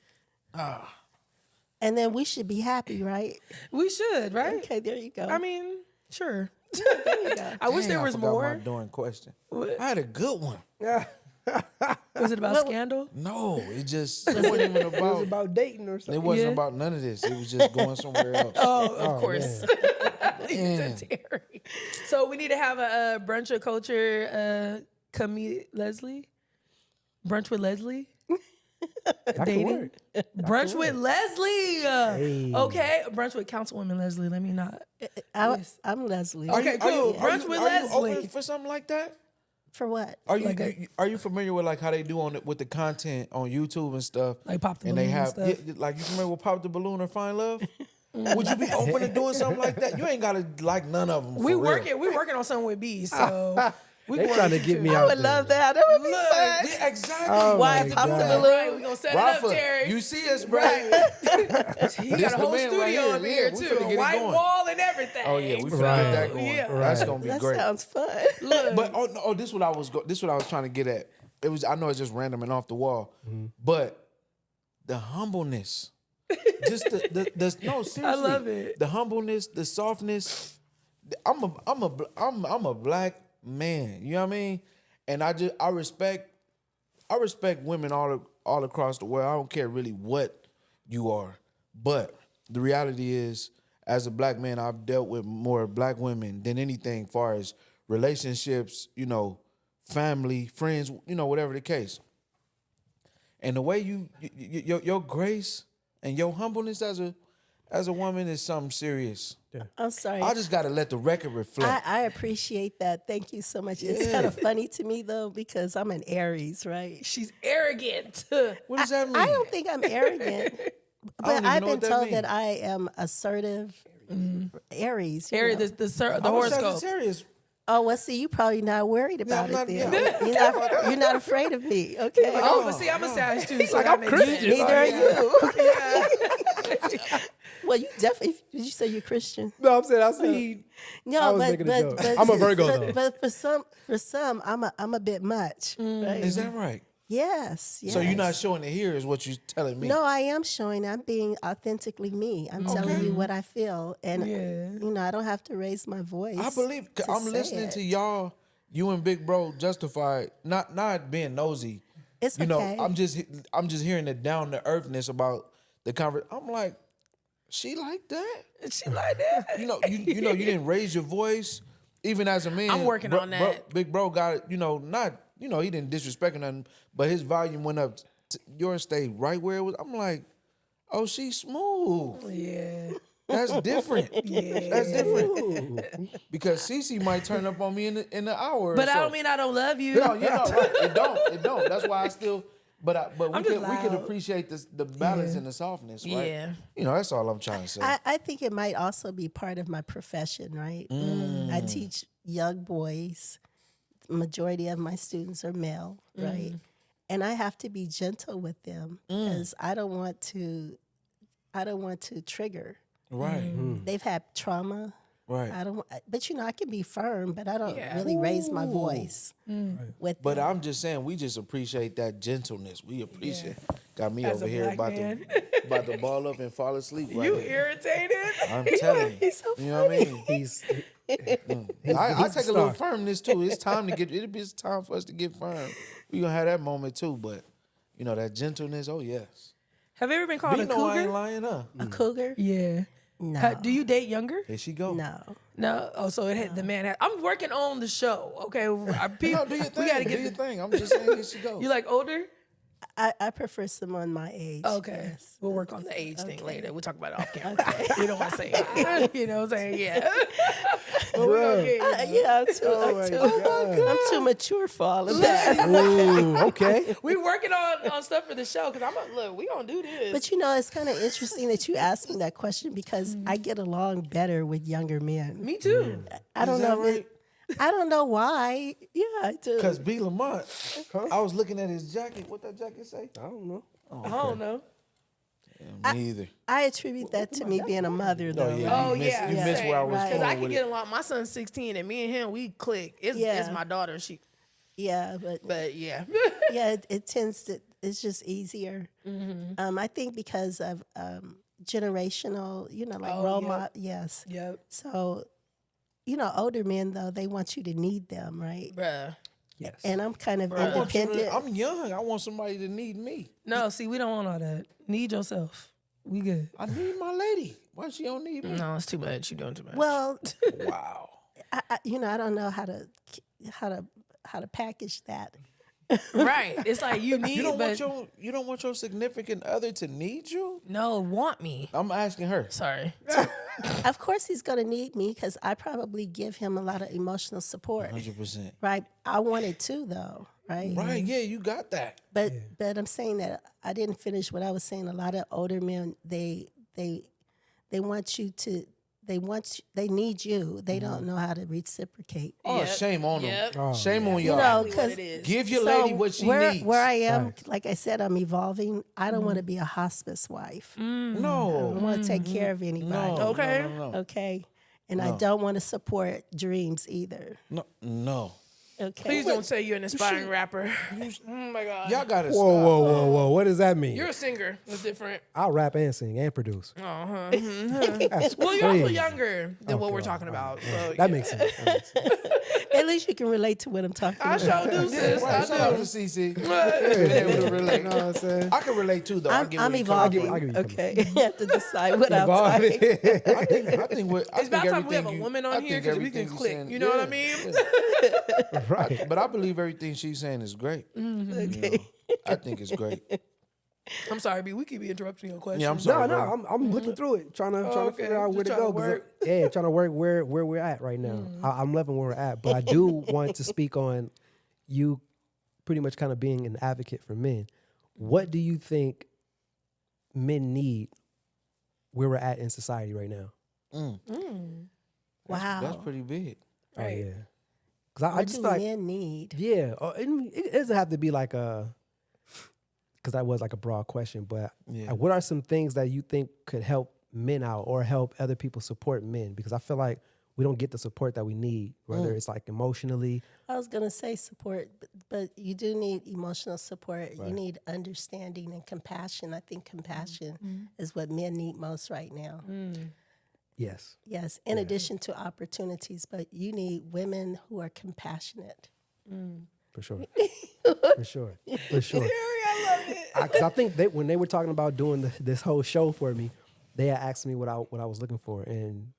And then we should be happy, right? we should, right? Okay, there you go. I mean, sure. there you go. I wish there Dang, was I forgot more. My darn question. I had a good one. Was it about scandal? No, it just it wasn't even It was about. about dating or It something. wasn't Yeah. about none of this. It was just going somewhere else. Oh, of course. Man. Terry. So we need to have a brunch of culture. Leslie, brunch with Leslie. That could work. Brunch with Leslie. Hey. Okay, brunch with Councilwoman Leslie. Let me not. I'm Leslie. Okay, cool. Brunch with Leslie. You open for something like that? For what? Are you familiar with like how they do with the content on YouTube and stuff? Like Pop the and Balloon they have and stuff? like you familiar with Pop the Balloon or Find Love? Would you be open to doing something like that? You ain't gotta like none of them. We working on something with B. So They trying to get me I out would there. love that. That would be fun. Yeah, exactly. Oh Why my Pop the God. Balloon? right, we gonna set it up, Rafa, Terry. you see us, bro? He This got a the whole man studio right here. over Yeah, here we too, finna get a it white going. wall and everything. Oh yeah, we finna Right. get that going. Yeah. That's Right. gonna be That great. sounds fun. But this what I was trying to get at. It was I know it's just random and off the wall, but the humbleness, just the no seriously, I love it. The humbleness, the softness. I'm a black man. You know what I mean? And I respect women all across the world. I don't care really what you are, but the reality is, as a black man, I've dealt with more black women than anything, far as relationships, family, friends, whatever the case. And the way your grace and your humbleness as a woman is something serious. I'm sorry. I just gotta let the record reflect. I appreciate that. Thank you so much. It's kind of funny to me though because I'm an Aries, right? She's arrogant. What does that mean? I don't think I'm arrogant, don't but even I've know been what that told means. that I am assertive. Aries. you Harry, know. the I was horoscope. serious. Oh, well, see, you probably not worried about I'm not- it then. yeah. You're not afraid of me, okay? Oh, but see, I'm a Sag too. So like, that I'm makes Christian. sense. Neither are you. Yeah. Well, you definitely, did you say you're Christian? No, I'm saying I see. No, I was making a joke. I'm a Virgo, though. But for some, I'm a bit much, right? Is that right? Yes. So you're not showing it here, is what you're telling me? No, I am showing. I'm being authentically me. I'm telling you what I feel, and I don't have to raise my voice. I believe to I'm say listening it. to y'all. You and Big Bro Justified, not being nosy. It's Okay. okay. I'm just hearing the down to earthness about the conversation. I'm like, she like that. She like that. You didn't raise your voice, even as a man. I'm working on that. Big Bro got it. He didn't disrespect or nothing, but his volume went up. Yours stayed right where it was. I'm like, oh, she's smooth. Yeah. That's different. That's different. Because Cece might turn up on me in the hour. But or I so. don't mean I don't love you. No, right. It don't. That's why I still. But we I'm just could loud. appreciate the balance and the softness, right? Yeah. That's all I'm trying to say. I think it might also be part of my profession, right? I teach young boys. Majority of my students are male, right? And I have to be gentle with them because I don't want to trigger. Right. They've had trauma. Right. But I can be firm, but I don't really raise my voice with But them. I'm just saying, we just appreciate that gentleness. We appreciate. Got me As over a here black about to ball up and fall asleep. Right You here. irritated? I'm telling you. He's so You know what I mean? He's I take a little star. firmness too. It's time to get. It's time for us to get firm. We gonna have that moment too, but that gentleness. Oh yes. Have you ever been called You a know I ain't cougar? lying up. A cougar? Yeah. No. Do you date younger? Here she go. No. No. Oh, so the man had. I'm working on the show. Okay. No, do your thing. We gotta do get your thing. I'm just saying. Here she go. You like older? I prefer someone my age. Okay. Yes. We'll work on the age thing later. We'll talk about it off camera. We don't want to say it. You know what I'm saying? Yeah. But we're gonna get Yeah, I'm too mature for all of that. Ooh, okay. we working on stuff for the show because look, we gonna do this. But it's kind of interesting that you asked me that question because I get along better with younger men. Me too. I don't Is that know. right? I don't know why. Yeah, I do. Because B. Lamont, I was looking at his jacket. What that jacket say? I don't know. I don't know. Yeah, me either. I attribute that to me being a mother, though. yeah. Oh You missed- yeah. you missed where I was Right. Because going I can with get it. along. My son's 16 and me and him we click. It's Yeah. my daughter. She. Yeah, But yeah. yeah, it tends to. It's just easier. I think because of generational, role model. Yes. Yep. So, older men though they want you to need them, right? Bruh. Yes. And I'm kind of I want you to- independent. I'm young. I want somebody to need me. No, see, we don't want all that. Need yourself. We good. I need my lady. Why she don't need me? No, it's too much. You doing too much. Well, Wow. I don't know how to package that. Right. It's like you need, You don't but want your significant other to need you? no, want me. I'm asking her. Sorry. Of course, he's going to need me because I probably give him a lot of emotional support. 100%. Right. I wanted to though. Right. Right, yeah, you got that. But I'm saying that I didn't finish what I was saying. A lot of older men, they want you to. They need you. They don't know how to reciprocate. Oh, Yep. shame on them. Yep. Oh, Shame on You y'all. know, Exactly what because it is. Give your lady what she needs. where I am, Right. like I said, I'm evolving. I don't want to be a hospice wife. I No. don't want to take care of anybody. No. Okay. No. Okay. And I don't want to support dreams either. No. Okay. Please don't say you're an aspiring rapper. Oh my God. Y'all gotta Whoa, stop. whoa. What does that mean? You're a singer. That's different. I'll rap and sing and produce. Uh-huh. That's Well, you're also crazy. younger than what Okay, we're talking about. So That makes sense. That makes sense. At least you can relate to what I'm talking I about. sure do, sis. Right, I shout out to do. CC. Being able to relate. You know what I'm saying? I can relate too, though. I get I'm where you come from. evolving. I give you Okay. You have to decide what I'm Evolving. typing. I think It's about time we have a woman on here because we can click. You know what I mean? Right. But I believe everything she's saying is great. Okay. I think it's great. I'm sorry, B. We keep interrupting your question. Yeah, I'm sorry. No, bro. I'm looking through it, trying to okay. figure out where Just to trying go. to 'cause work. trying to work where we're at right now. I'm loving where we're at, but I do want to speak on you pretty much kind of being an advocate for men. What do you think men need where we're at in society right now? Wow. That's pretty big. Oh Right. yeah, because I What just do feel like men need? yeah, it doesn't have to be like a. Because that was like a broad question, but Yeah. what are some things that you think could help men out or help other people support men? Because I feel like we don't get the support that we need, whether it's like emotionally. I was going to say support, but you do need emotional support. You need understanding and compassion. I think compassion is what men need most right now. Yes, Yes, in addition to opportunities, but you need women who are compassionate. for sure, for sure. I love it. Because I think when they were talking about doing this whole show for me, they had asked me what I was looking for, and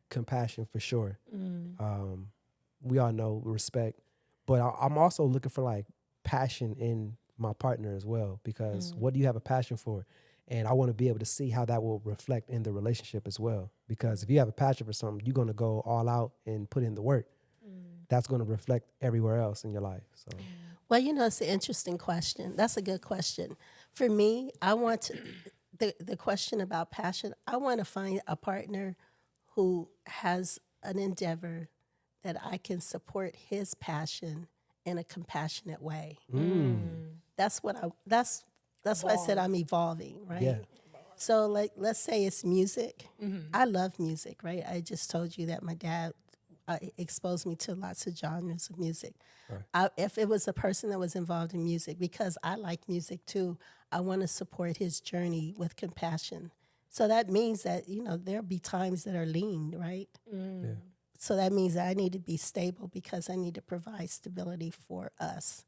compassion for sure. We all know respect, but I'm also looking for like passion in my partner as well. Because what do you have a passion for? And I want to be able to see how that will reflect in the relationship as well. Because if you have a passion for something, you're going to go all out and put in the work. That's going to reflect everywhere else in your life. So. Well, it's an interesting question. That's a good question. For me, I want to, the question about passion, I want to find a partner who has an endeavor that I can support his passion in a compassionate way. That's why I said I'm evolving, right? Yeah. So let's say it's music. I love music, right? I just told you that my dad exposed me to lots of genres of music. If it was a person that was involved in music, because I like music too, I want to support his journey with compassion. So that means that, there'll be times that are lean, right? Yeah. So that means that I need to be stable because I need to provide stability for us.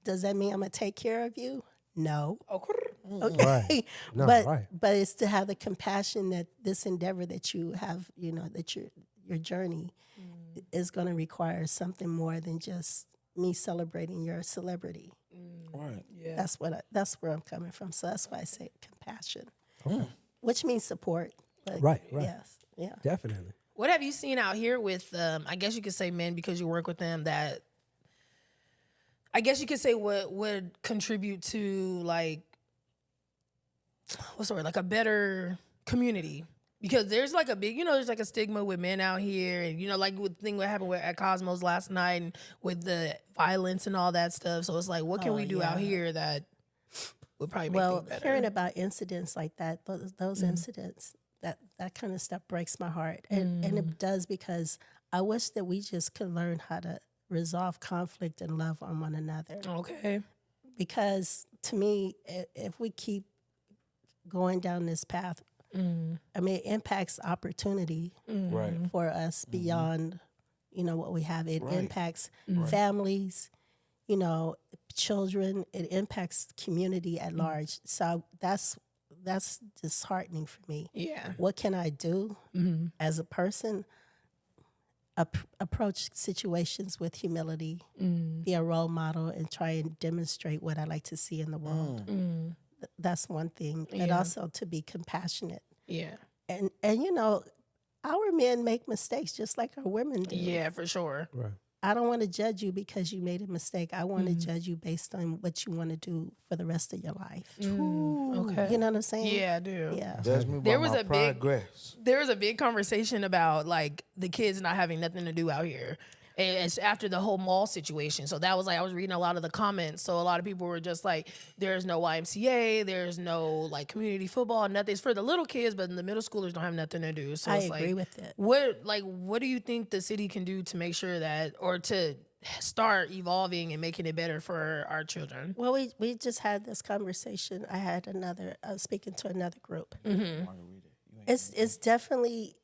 Does that mean I'm going to take care of you? No. Okay. Right. No, but right. but it's to have the compassion that this endeavor that you have, that your journey is going to require something more than just me celebrating your celebrity. Right. Yeah. That's where I'm coming from. So that's why I say compassion, which means support. But Right. Yes. Yeah. Definitely. What have you seen out here with, I guess you could say men because you work with them, that I guess you could say what would contribute to like, what's the word, like a better community? Because there's like a big, there's like a stigma with men out here, and like with the thing what happened at Cosmos last night, and with the violence and all that stuff. So it's like, what can we do out here that would probably make things better? Hearing about incidents like that, those incidents, that kind of stuff breaks my heart, and it does, because I wish that we just could learn how to resolve conflict and love on one another. Okay. Because to me, if we keep going down this path, I mean, it impacts opportunity Right. for us beyond, what we have. It Right. impacts families, children. It impacts community at large. So that's disheartening for me. Yeah. What can I do as a person? approach situations with humility, be a role model, and try and demonstrate what I like to see in the world. That's one thing. And also to be compassionate. Yeah. And our men make mistakes just like our women do. Yeah, for sure. Right. I don't want to judge you because you made a mistake. I want to judge you based on what you want to do for the rest of your life. Okay. You know what I'm saying? Yeah, I do. Yeah. Judge me by There was my a big- progress. There was a big conversation about like the kids not having nothing to do out here. And it's after the whole mall situation. So that was like, I was reading a lot of the comments. So a lot of people were just like, there's no YMCA, there's no like community football, nothing. It's for the little kids, but the middle schoolers don't have nothing to do. So I it's agree like, with it. what do you think the city can do to make sure that, or to start evolving and making it better for our children? Well, we just had this conversation. I was speaking to another group. It's definitely,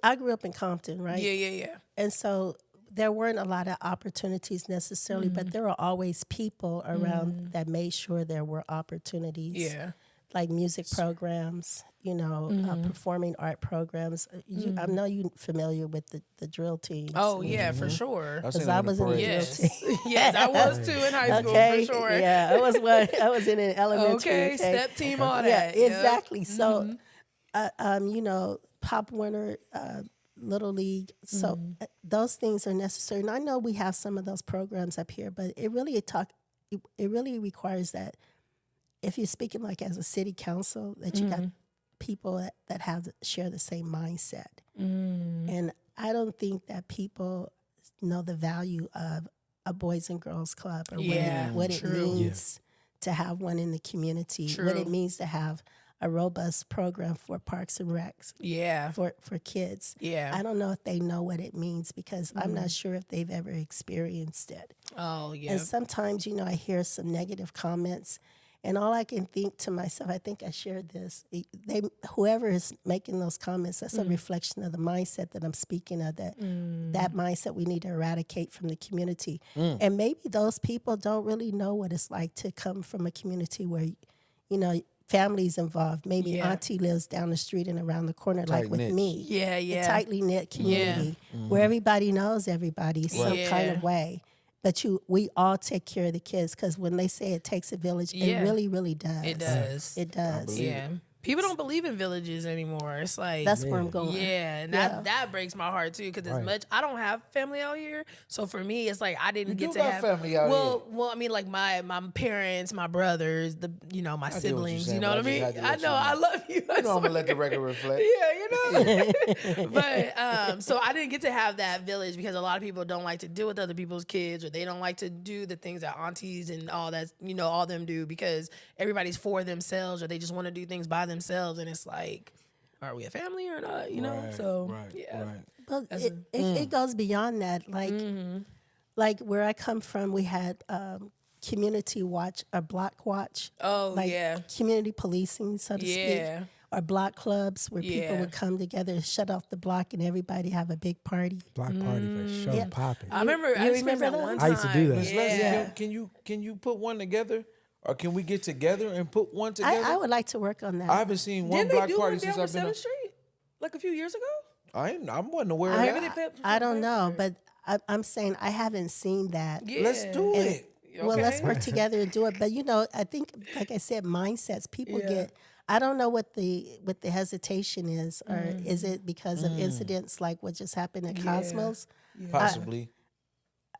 I grew up in Compton, right? Yeah. And so there weren't a lot of opportunities necessarily, but there were always people around that made sure there were opportunities. Yeah. Like music programs, performing art programs. I know you're familiar with the drill teams. Oh, yeah, for sure. I've seen Because them I in the was in the parade. drill Yes. team. Yes, I was too in high school, Okay, for sure. yeah, I was in an elementary. Okay, step team, all Yeah, that. Yep. exactly. So, Pop Winter, Little League. So those things are necessary. And I know we have some of those programs up here, but it really requires that if you're speaking like as a city council, that you got people that share the same mindset. And I don't think that people know the value of a Boys and Girls Club or what it means to have one in the community, what it means to have a robust program for Parks and Recs. Yeah. For kids. Yeah. I don't know if they know what it means because I'm not sure if they've ever experienced it. Oh, yeah. And sometimes, I hear some negative comments, and all I can think to myself, I think I shared this, whoever is making those comments, that's a reflection of the mindset that I'm speaking of, that mindset we need to eradicate from the community. And maybe those people don't really know what it's like to come from a community where, families involved. Maybe auntie lives down the street and around the corner, like with me. Yeah. A tightly knit community where everybody knows everybody some kind of way. But we all take care of the kids because when they say it takes a village, it really, really does. It does. It does. Yeah. People don't believe in villages anymore. It's like That's where I'm going. Yeah, and that breaks my heart too. Because as much I don't have family out here, so for me, it's like I didn't get do to got have family out here. Well, I mean, like my parents, my brothers, my siblings. saying, You know what I but I mean? just had to I let you know. know. I love you. You know, I'm gonna let the record reflect. But so I didn't get to have that village because a lot of people don't like to deal with other people's kids, or they don't like to do the things that aunties and all that all them do because everybody's for themselves, or they just want to do things by themselves, and it's like, are we a family or not? But it goes beyond that. Like where I come from, we had community watch or block watch. Oh, community policing, so to speak. Or block clubs where people would come together, shut off the block, and everybody have a big party. Block party for sure, popping. I remember. I remember that one time. I used to do that. Miss Leslie, can you put one together, or can we get together and put one together? I would like to work on that. I haven't seen one Didn't they block do party one since down I've been. Seventh Street like a few years ago? I wasn't aware of Maybe that. they put I don't know, but I'm saying I haven't seen that. Let's do it. Well, let's work together and do it. But I think, like I said, mindsets. People get. I don't know what the hesitation is, or is it because of incidents like what just happened at Cosmos? Possibly.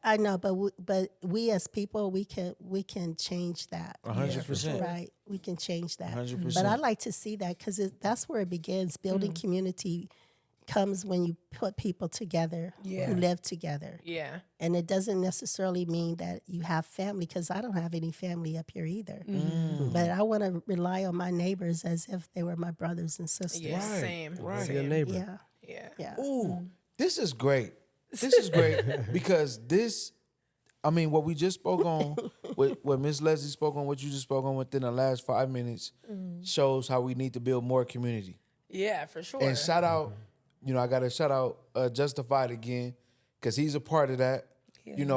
I know, but we as people, we can change that. 100%. Right, we can change that. 100%. But I like to see that because that's where it begins. Building community comes when you put people together who live together. Yeah. And it doesn't necessarily mean that you have family, because I don't have any family up here either. But I want to rely on my neighbors as if they were my brothers and sisters. Yeah. Same. Right. Your neighbor. Yeah. Ooh, this is great. This is great because what we just spoke on, what Miss Leslie spoke on, what you just spoke on within the last 5 minutes, shows how we need to build more community. Yeah, for sure. And shout out, I got to shout out Justified again, because he's a part of that, and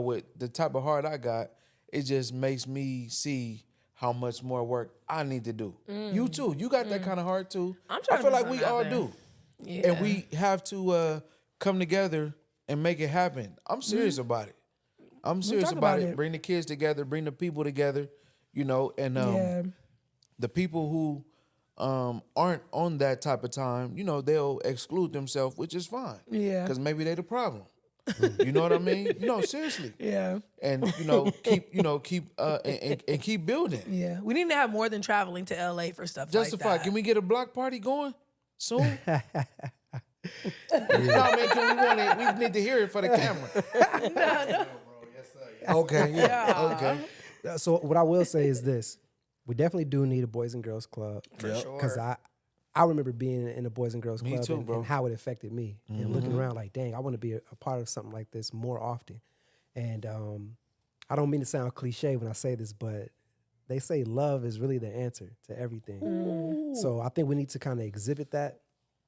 with the type of heart I got, it just makes me see how much more work I need to do. You too. You got that kind of heart too. I'm trying I feel to like put we something all out there. do. and we have to come together and make it happen. I'm serious about it. I'm serious talk about about it. it. Bring the kids together, bring the people together, you know, and the people who aren't on that type of time, you know, they'll exclude themselves, which is fine. Yeah. Because maybe they're the problem. You know what I mean? No, seriously. Yeah. And keep keep building. Yeah. We need to have more than traveling to LA for stuff Justify. like that. Can we get a block party going soon? No, man, we need to hear it for the camera. Okay, yeah. Okay. So what I will say is this: we definitely do need a Boys and Girls Club For sure. because I remember being in a Boys and Girls Club too, and, bro. and how it affected me, and looking around like, dang, I want to be a part of something like this more often. And I don't mean to sound cliche when I say this, but they say love is really the answer to everything. So I think we need to kind of exhibit that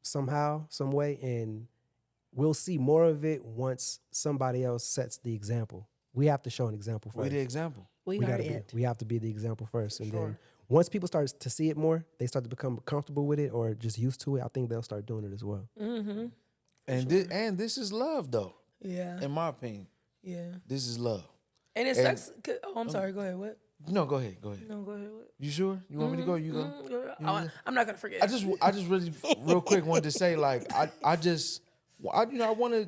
somehow, some way, and we'll see more of it once somebody else sets the example. We have to show an example first. We the example. We We are gotta it. we have to be the example first, and then once people start to see it more, they start to become comfortable with it or just used to it. I think they'll start doing it as well. And this is love, though. Yeah. In my opinion, Yeah. this is love. And it sucks. I'm sorry. Go ahead. What? No, go ahead. Go ahead. No, go ahead. What? You sure? You want me to go? You go. I'm not gonna forget. I just really real quick wanted to say, like, I want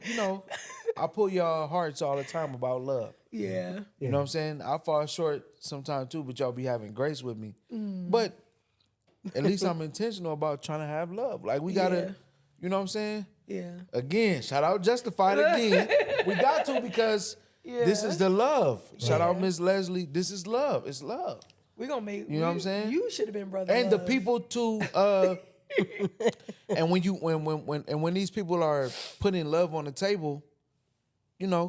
to, I pull y'all hearts all the time about love. Yeah. You know what I'm saying? I fall short sometimes too, but y'all be having grace with me. But at least I'm intentional about trying to have love. Like, we gotta, you know what I'm saying? Yeah. Again, shout out Justified again. We got to, because this is the love. Shout out Miss Leslie. This is love. It's love. We're gonna make. You know what I'm saying? You should have been brother. And the love. people too. And when these people are putting love on the table,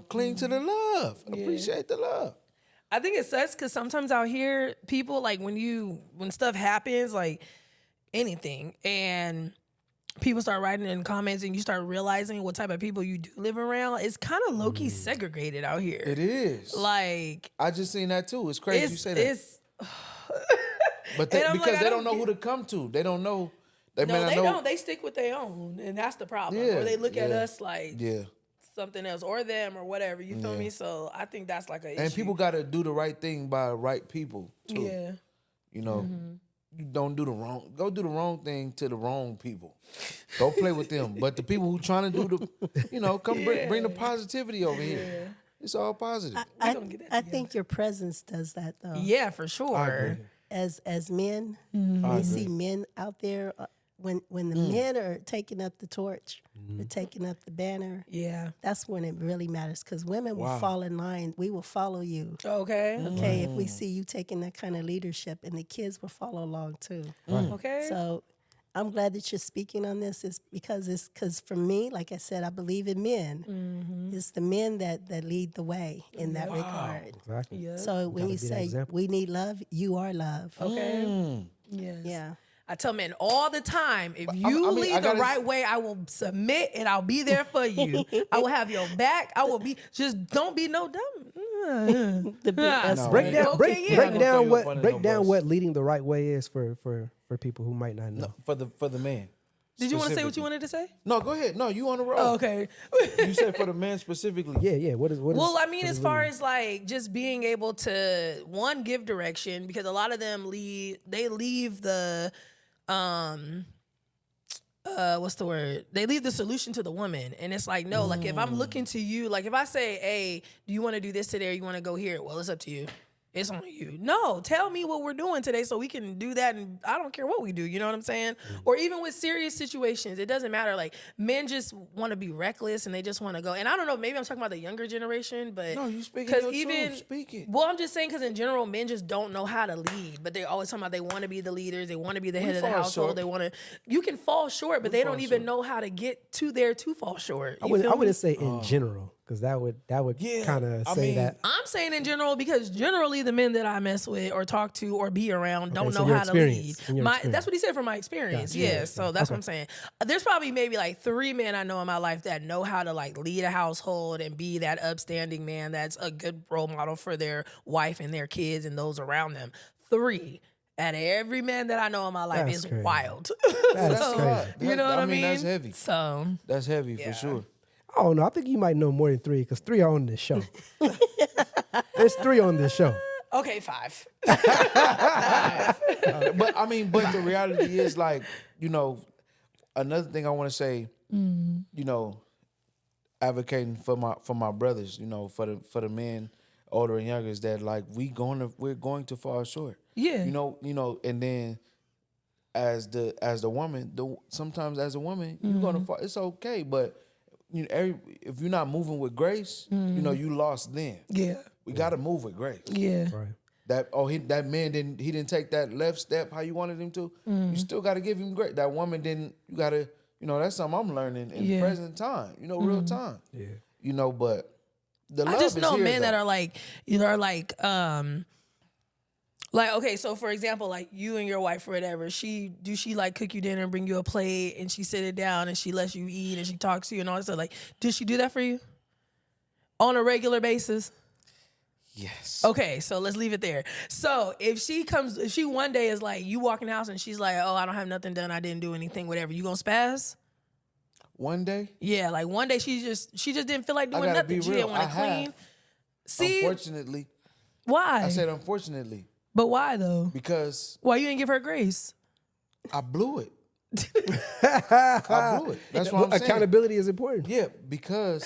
cling to the love. Appreciate the love. I think it sucks because sometimes out here, people like when stuff happens, like anything, and people start writing in comments, and you start realizing what type of people you do live around. It's kind of low key segregated out here. It is. Like, I just seen that too. It's crazy you say that. It's But And I'm because like, I they don't don't know who get- to come to. They don't know. They may no, not they know. don't. They stick with their own, and that's the problem. Yeah, Or they look at yeah, us like Yeah. something else, or them, or whatever. You feel Yeah. me? So I think that's like a And issue. people got to do the right thing by the right people too. Yeah. You don't do the wrong. Go do the wrong thing to the wrong people. Don't play with them. But the people who trying to do the, come bring the positivity over here. It's all positive. I gonna get that I think your presence does that though. Yeah, for sure. agree. As men, I we see agree. men out there when the men are taking up the torch, they're taking up the banner. Yeah. That's when it really matters because women will Wow. fall in line. We will follow you. Okay. Okay, if we see you taking that kind of leadership, and the kids will follow along too. Okay. So I'm glad that you're speaking on this. Is because for me, like I said, I believe in men. It's the men that lead the way in that regard. Exactly. Yeah. So when gotta you be that say example. we need love, you are love. Okay. Yes. Yeah. I tell men all the time, if you I mean, lead I the gotta- right way, I will submit and I'll be there for you. I will have your back. I will be, just don't be no dumb. The big S No, Break word. down, Okay, break, yeah. break I'm gonna down throw you what up under break no down bus. what leading the right way is for people who might not know. For the man. Did you want to say what you specifically. wanted to say? No, go ahead. No, you on the road. Oh, okay. You said for the man specifically. Yeah. What is? Well, I mean, what as is far leading? as like just being able to give direction, because a lot of them leave the what's the word? They leave the solution to the woman. And it's like, no, like if I'm looking to you, like if I say, hey, do you want to do this today or you want to go here? Well, it's up to you. It's on you. No, tell me what we're doing today so we can do that, and I don't care what we do. You know what I'm saying? Or even with serious situations, it doesn't matter. Like men just want to be reckless and they just want to go. And I don't know, maybe I'm talking about the younger generation, but No, you speaking 'cause your even truth. Speak it. well, I'm just saying because in general, men just don't know how to lead. But they're always talking about they want to be the leaders, they want to be the head of the fall household. short. They want to. You can fall short, but they don't fall even short. know how to get to there to fall short. I You feel me? wouldn't say in general because that would Yeah, kind of I say mean, that. I'm saying in general because generally the men that I mess with or talk to or be around don't so know your how to lead. experience, in your experience. That's what he said from my experience. Gotcha. Yeah, so that's what I'm saying. There's probably maybe like 3 men I know in my life that know how to like lead a household and be that upstanding man that's a good role model for their wife and their kids and those around them. 3. out of every man that I know in my life That's is crazy. wild. That's So, crazy. you know what I mean? That's heavy. So That's heavy for sure. I don't know. I think you might know more than 3 because 3 are on this show. There's 3 on this show. okay, 5. But the reality is like, another thing I want to say, advocating for my brothers, for the men, older and younger, is that like we're going to fall short. Yeah. And then as the woman, sometimes as a woman, you're gonna fall. It's okay, but if you're not moving with grace, you lost then. Yeah. We got to move with grace. Yeah. Right. That man didn't take that left step how you wanted him to. You still got to give him grace. That woman didn't. You got to. That's something I'm learning in present time. Real time. Yeah. But the love I just is know here, men that though. are like, okay, so for example, like you and your wife or whatever, she like cook you dinner and bring you a plate and she sit it down and she lets you eat and she talks to you and all that stuff. Like, does she do that for you on a regular basis? Yes. Okay, so let's leave it there. So if she one day is like, you walk in the house and she's like, oh, I don't have nothing done, I didn't do anything, whatever, you gonna spaz? One day. Yeah, like one day she just didn't feel like doing gotta nothing. be She real. didn't want to I clean. have. See, Unfortunately, why? I said unfortunately But why though? because Why you didn't give her grace? I blew it. I blew it. That's what I'm saying. Accountability is important. Yeah, because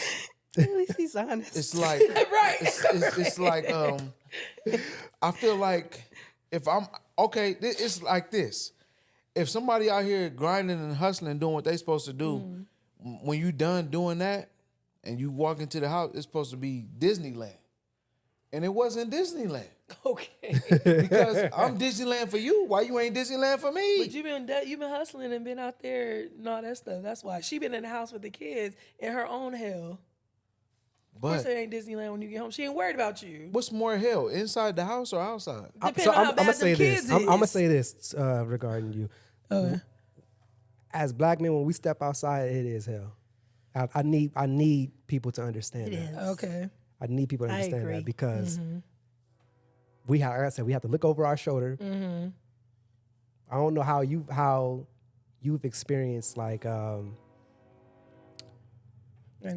At least he's honest. it's like Right. It's like I feel like if I'm okay, it's like this. If somebody out here grinding and hustling, doing what they supposed to do, when you done doing that and you walk into the house, it's supposed to be Disneyland, and it wasn't Disneyland Okay. because I'm Disneyland for you. Why you ain't Disneyland for me? But you've been hustling and been out there and all that stuff. That's why she been in the house with the kids in her own hell. Of course, it ain't Disneyland when you get home. She ain't worried about you. What's more hell, inside the house or outside? Depending on how I'm bad gonna say them kids this. I'm gonna is. say this regarding you. As black men, when we step outside, it is hell. I need people to understand It that. is. Okay. I need people to I understand agree. that because we have, like I said, we have to look over our shoulder. I don't know how you've experienced like And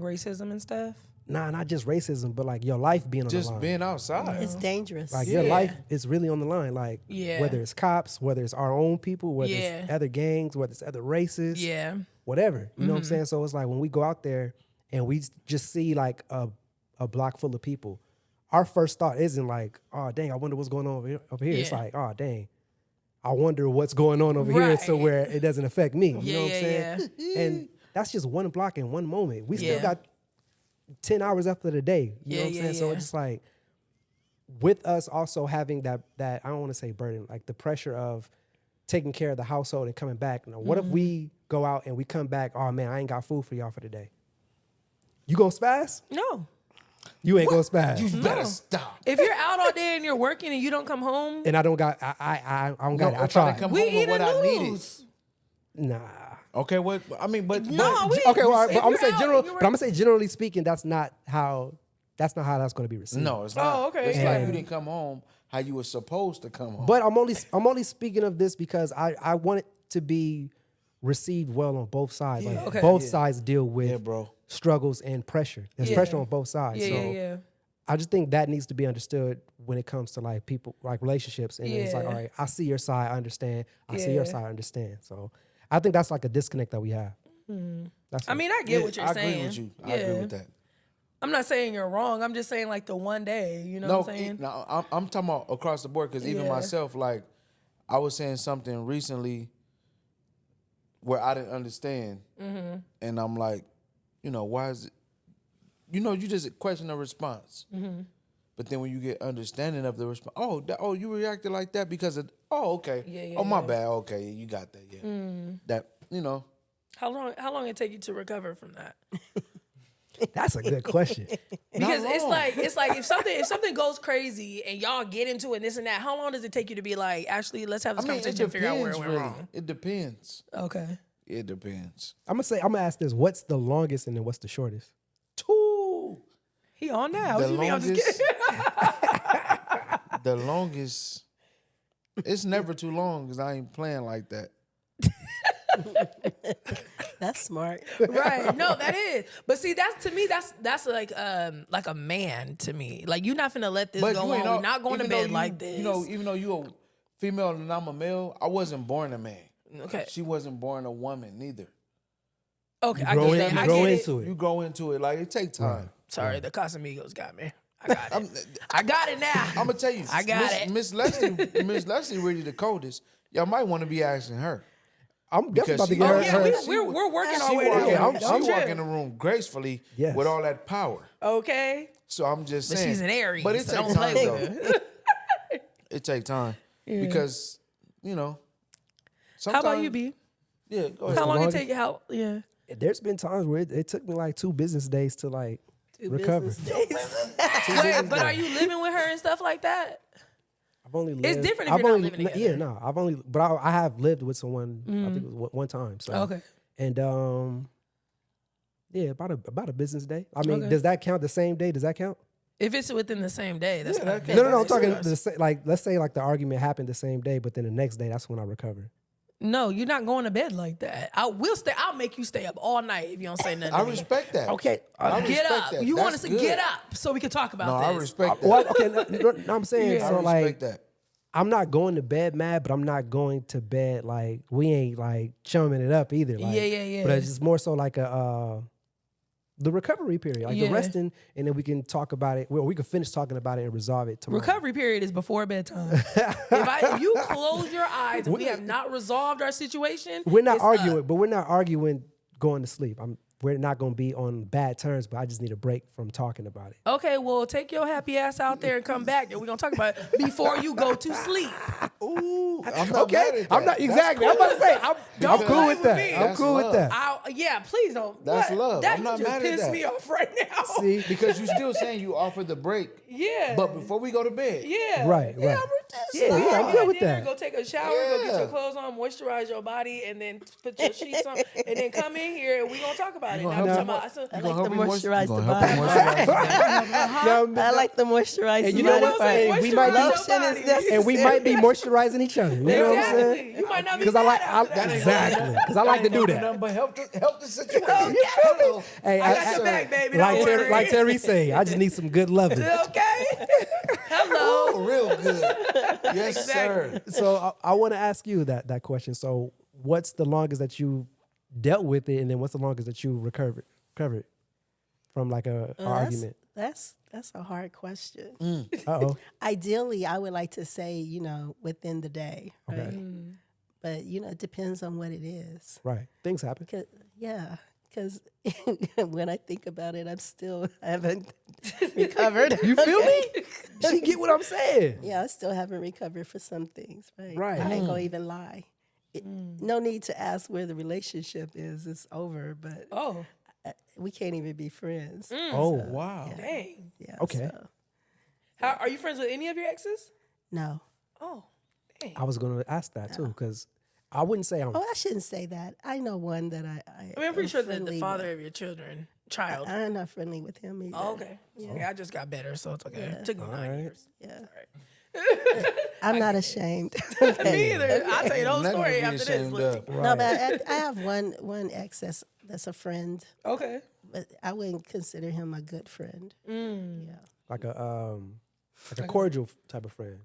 racism and stuff. not just racism, but like your life being on the Just line. being outside. It's dangerous. Like your life is really on the line. Like Yeah. whether it's cops, whether it's our own people, whether Yeah. it's other gangs, whether it's other races, Yeah. whatever. You know what I'm saying? So it's like when we go out there and we just see like a block full of people, our first thought isn't like, oh dang, I wonder what's going on over here. It's Yeah. like, oh dang, I wonder what's going on over here so Right. where it doesn't affect me. You Yeah, know what I'm yeah, saying? And that's just one block in one moment. We still Yeah. got 10 hours after the day. You know what I'm saying? So it's just like with us also having that I don't want to say burden, like the pressure of taking care of the household and coming back. Now, what if we go out and we come back, oh man, I ain't got food for y'all for the day. You gonna spaz? No. You ain't gonna spaz. You better stop. If you're out all day and you're working and you don't come home, And I don't got I don't got it. I if I tried. come we home with eat what I and needed. lose. Nah. Okay, what I mean, but No, we Okay, well, if but I'm you're gonna say out general. and you're But I'm gonna say generally speaking, that's not how that's gonna be received. no, it's not. Oh, okay. It's And- like you didn't come home how you were supposed to come home. But I'm only speaking of this because I want it to be received well on both sides. Like Okay. both sides deal with yeah, bro. struggles and pressure. There's Yeah. pressure on both sides. Yeah, so yeah. I just think that needs to be understood when it comes to like people, like relationships. And it's like, Yeah. all right, I see your side, I understand. I see your Yeah. side, I understand. So I think that's like a disconnect that we have. That's I mean, I get what you're I saying. agree with you. I agree with that. I'm not saying you're wrong. I'm just saying like the one day, you know No, what I'm saying? no, I'm talking about across the board because even Yeah. myself, like I was saying something recently where I didn't understand, Mm-hmm. and I'm like, why is it? You just question a response, Mm-hmm. but then when you get understanding of the response, you reacted like that because of, okay, Yeah, oh my yeah. bad, okay, you got that, yeah, that How long it take you to recover from that? a good question. Because it's long. like if something goes crazy and y'all get into it and this and that, how long does it take you to be like, actually, let's have this I mean, it conversation and figure out where depends it went really. wrong? It depends. Okay. It depends. I'm gonna ask this: what's the longest and then what's the shortest? Two. He on now. The What you mean? I'm just longest. kidding. The longest It's never too long because I ain't playing like that. That's smart. Right. No, that is. But see, that's to me, that's like a man to me. Like you're not finna let this go on. We're not going to bed like this. Even though you're a female and I'm a male, I wasn't born a man. Okay. She wasn't born a woman neither. Okay. You I grow, get it. I grow get into it. You grow into it. Like, it takes time. Sorry, the Casamigos got me. I got it. I got it now. I'm going to tell you. I got it. Miss Leslie really the coldest. Y'all might want to be asking her. I'm definitely about to get Oh her. yeah, her we're working our She way walk, there. she walk in the room gracefully Yes. with all that power. Okay. So I'm just But saying. she's an Aries, But it so takes don't time, play though. with her. It takes time. Because, How sometimes. about you, B? Yeah, go ahead. How long it longest- take you? Yeah. There's been times where it took me like 2 business days to like recover. Business days. Wait, but are you living with her and stuff like that? I've only lived. It's different if I've you're not only, living together. Yeah, no, I've only, but I have lived with someone. I think it was one time. So Okay. and yeah, about a business day. I mean, Okay. does that count? The same day? Does that count? If it's within the same day, that's Yeah, not that can- No, I'm business. talking like let's say like the argument happened the same day, but then the next day that's when I recovered. No, you're not going to bed like that. I will stay. I'll make you stay up all night if you don't say nothing. I to me. respect that. Okay, I Get respect up. that. You want That's us to good. get up so we can talk about No, this. I respect that. well, okay. No, I'm saying Yeah. I so respect like that. I'm not going to bed mad, but I'm not going to bed like we ain't like chumming it up either. Like, Yeah. But it's just more so like the recovery period, like Yeah. the resting, and then we can talk about it. Well, we can finish talking about it and resolve it tomorrow. Recovery period is before bedtime. if you close your eyes and we have not resolved our situation, We're not it's arguing, up. but we're not arguing going to sleep. We're not going to be on bad terms, but I just need a break from talking about it. Okay, well, take your happy ass out there and come back, and we're gonna talk about it before you go to sleep. Ooh, I'm not mad at that. I'm not exactly. I'm about to say I'm Don't cool play with with that. me. I'm That's cool with love. that. Yeah, please don't. That's What? love. That I'm not just mad at pissed that. me off right now. See, Because you're still saying you offered the break. Yeah. But before we go to bed. Yeah. Right, Yeah, right. Yeah, I'm good with that. Go take a shower, go get Yeah. your clothes on, moisturize your body, and then put your sheets on, and then come in here and we gonna talk about it. Now, I'm talking about, I You like gonna the help me moisturize you the gonna help me body. moisturize? I like the moisturize And the you know body what? part. Hey, we might be- Lotion is necessary. and we might be moisturizing each other. You know what I'm saying? exactly. You might not be Because I like mad after that. exactly because I like to do that. Nothing but help the situation. Okay. Hello. Hey, I got your back, baby. Don't worry. like Terry say, I just need some good loving. Okay. Hello. Oh, real good. Yes, sir. So I want to ask you that question. So what's the longest that you dealt with it, and then what's the longest that you recovered from like a argument? That's a hard question. Uh-oh. Ideally, I would like to say, within the day, right? Okay. But it depends on what it is. Right. Things happen. Because when I think about it, I haven't recovered. You feel me? She get what I'm saying. Yeah, I still haven't recovered for some things, right? Right. I ain't gonna even lie. No need to ask where the relationship is. It's over, but Oh, we can't even be friends. Oh, wow. dang. Yeah. Okay. so, How are you friends with any of your exes? no. Oh, dang. I was going to ask that too, because I wouldn't say I'm. Oh, I shouldn't say that. I know one that I I'm pretty am sure that friendly the with. father of your child. I'm not friendly with him either. Oh, okay. Okay, I just got better, so it's okay. It took me 9 right. years. Yeah. I'm not ashamed. Me either. I'll tell you the whole Nothing to story be after this. ashamed Look. of. No, but I have one ex that's a friend, Okay. but I wouldn't consider him a good friend. Yeah. Like a cordial type of friend.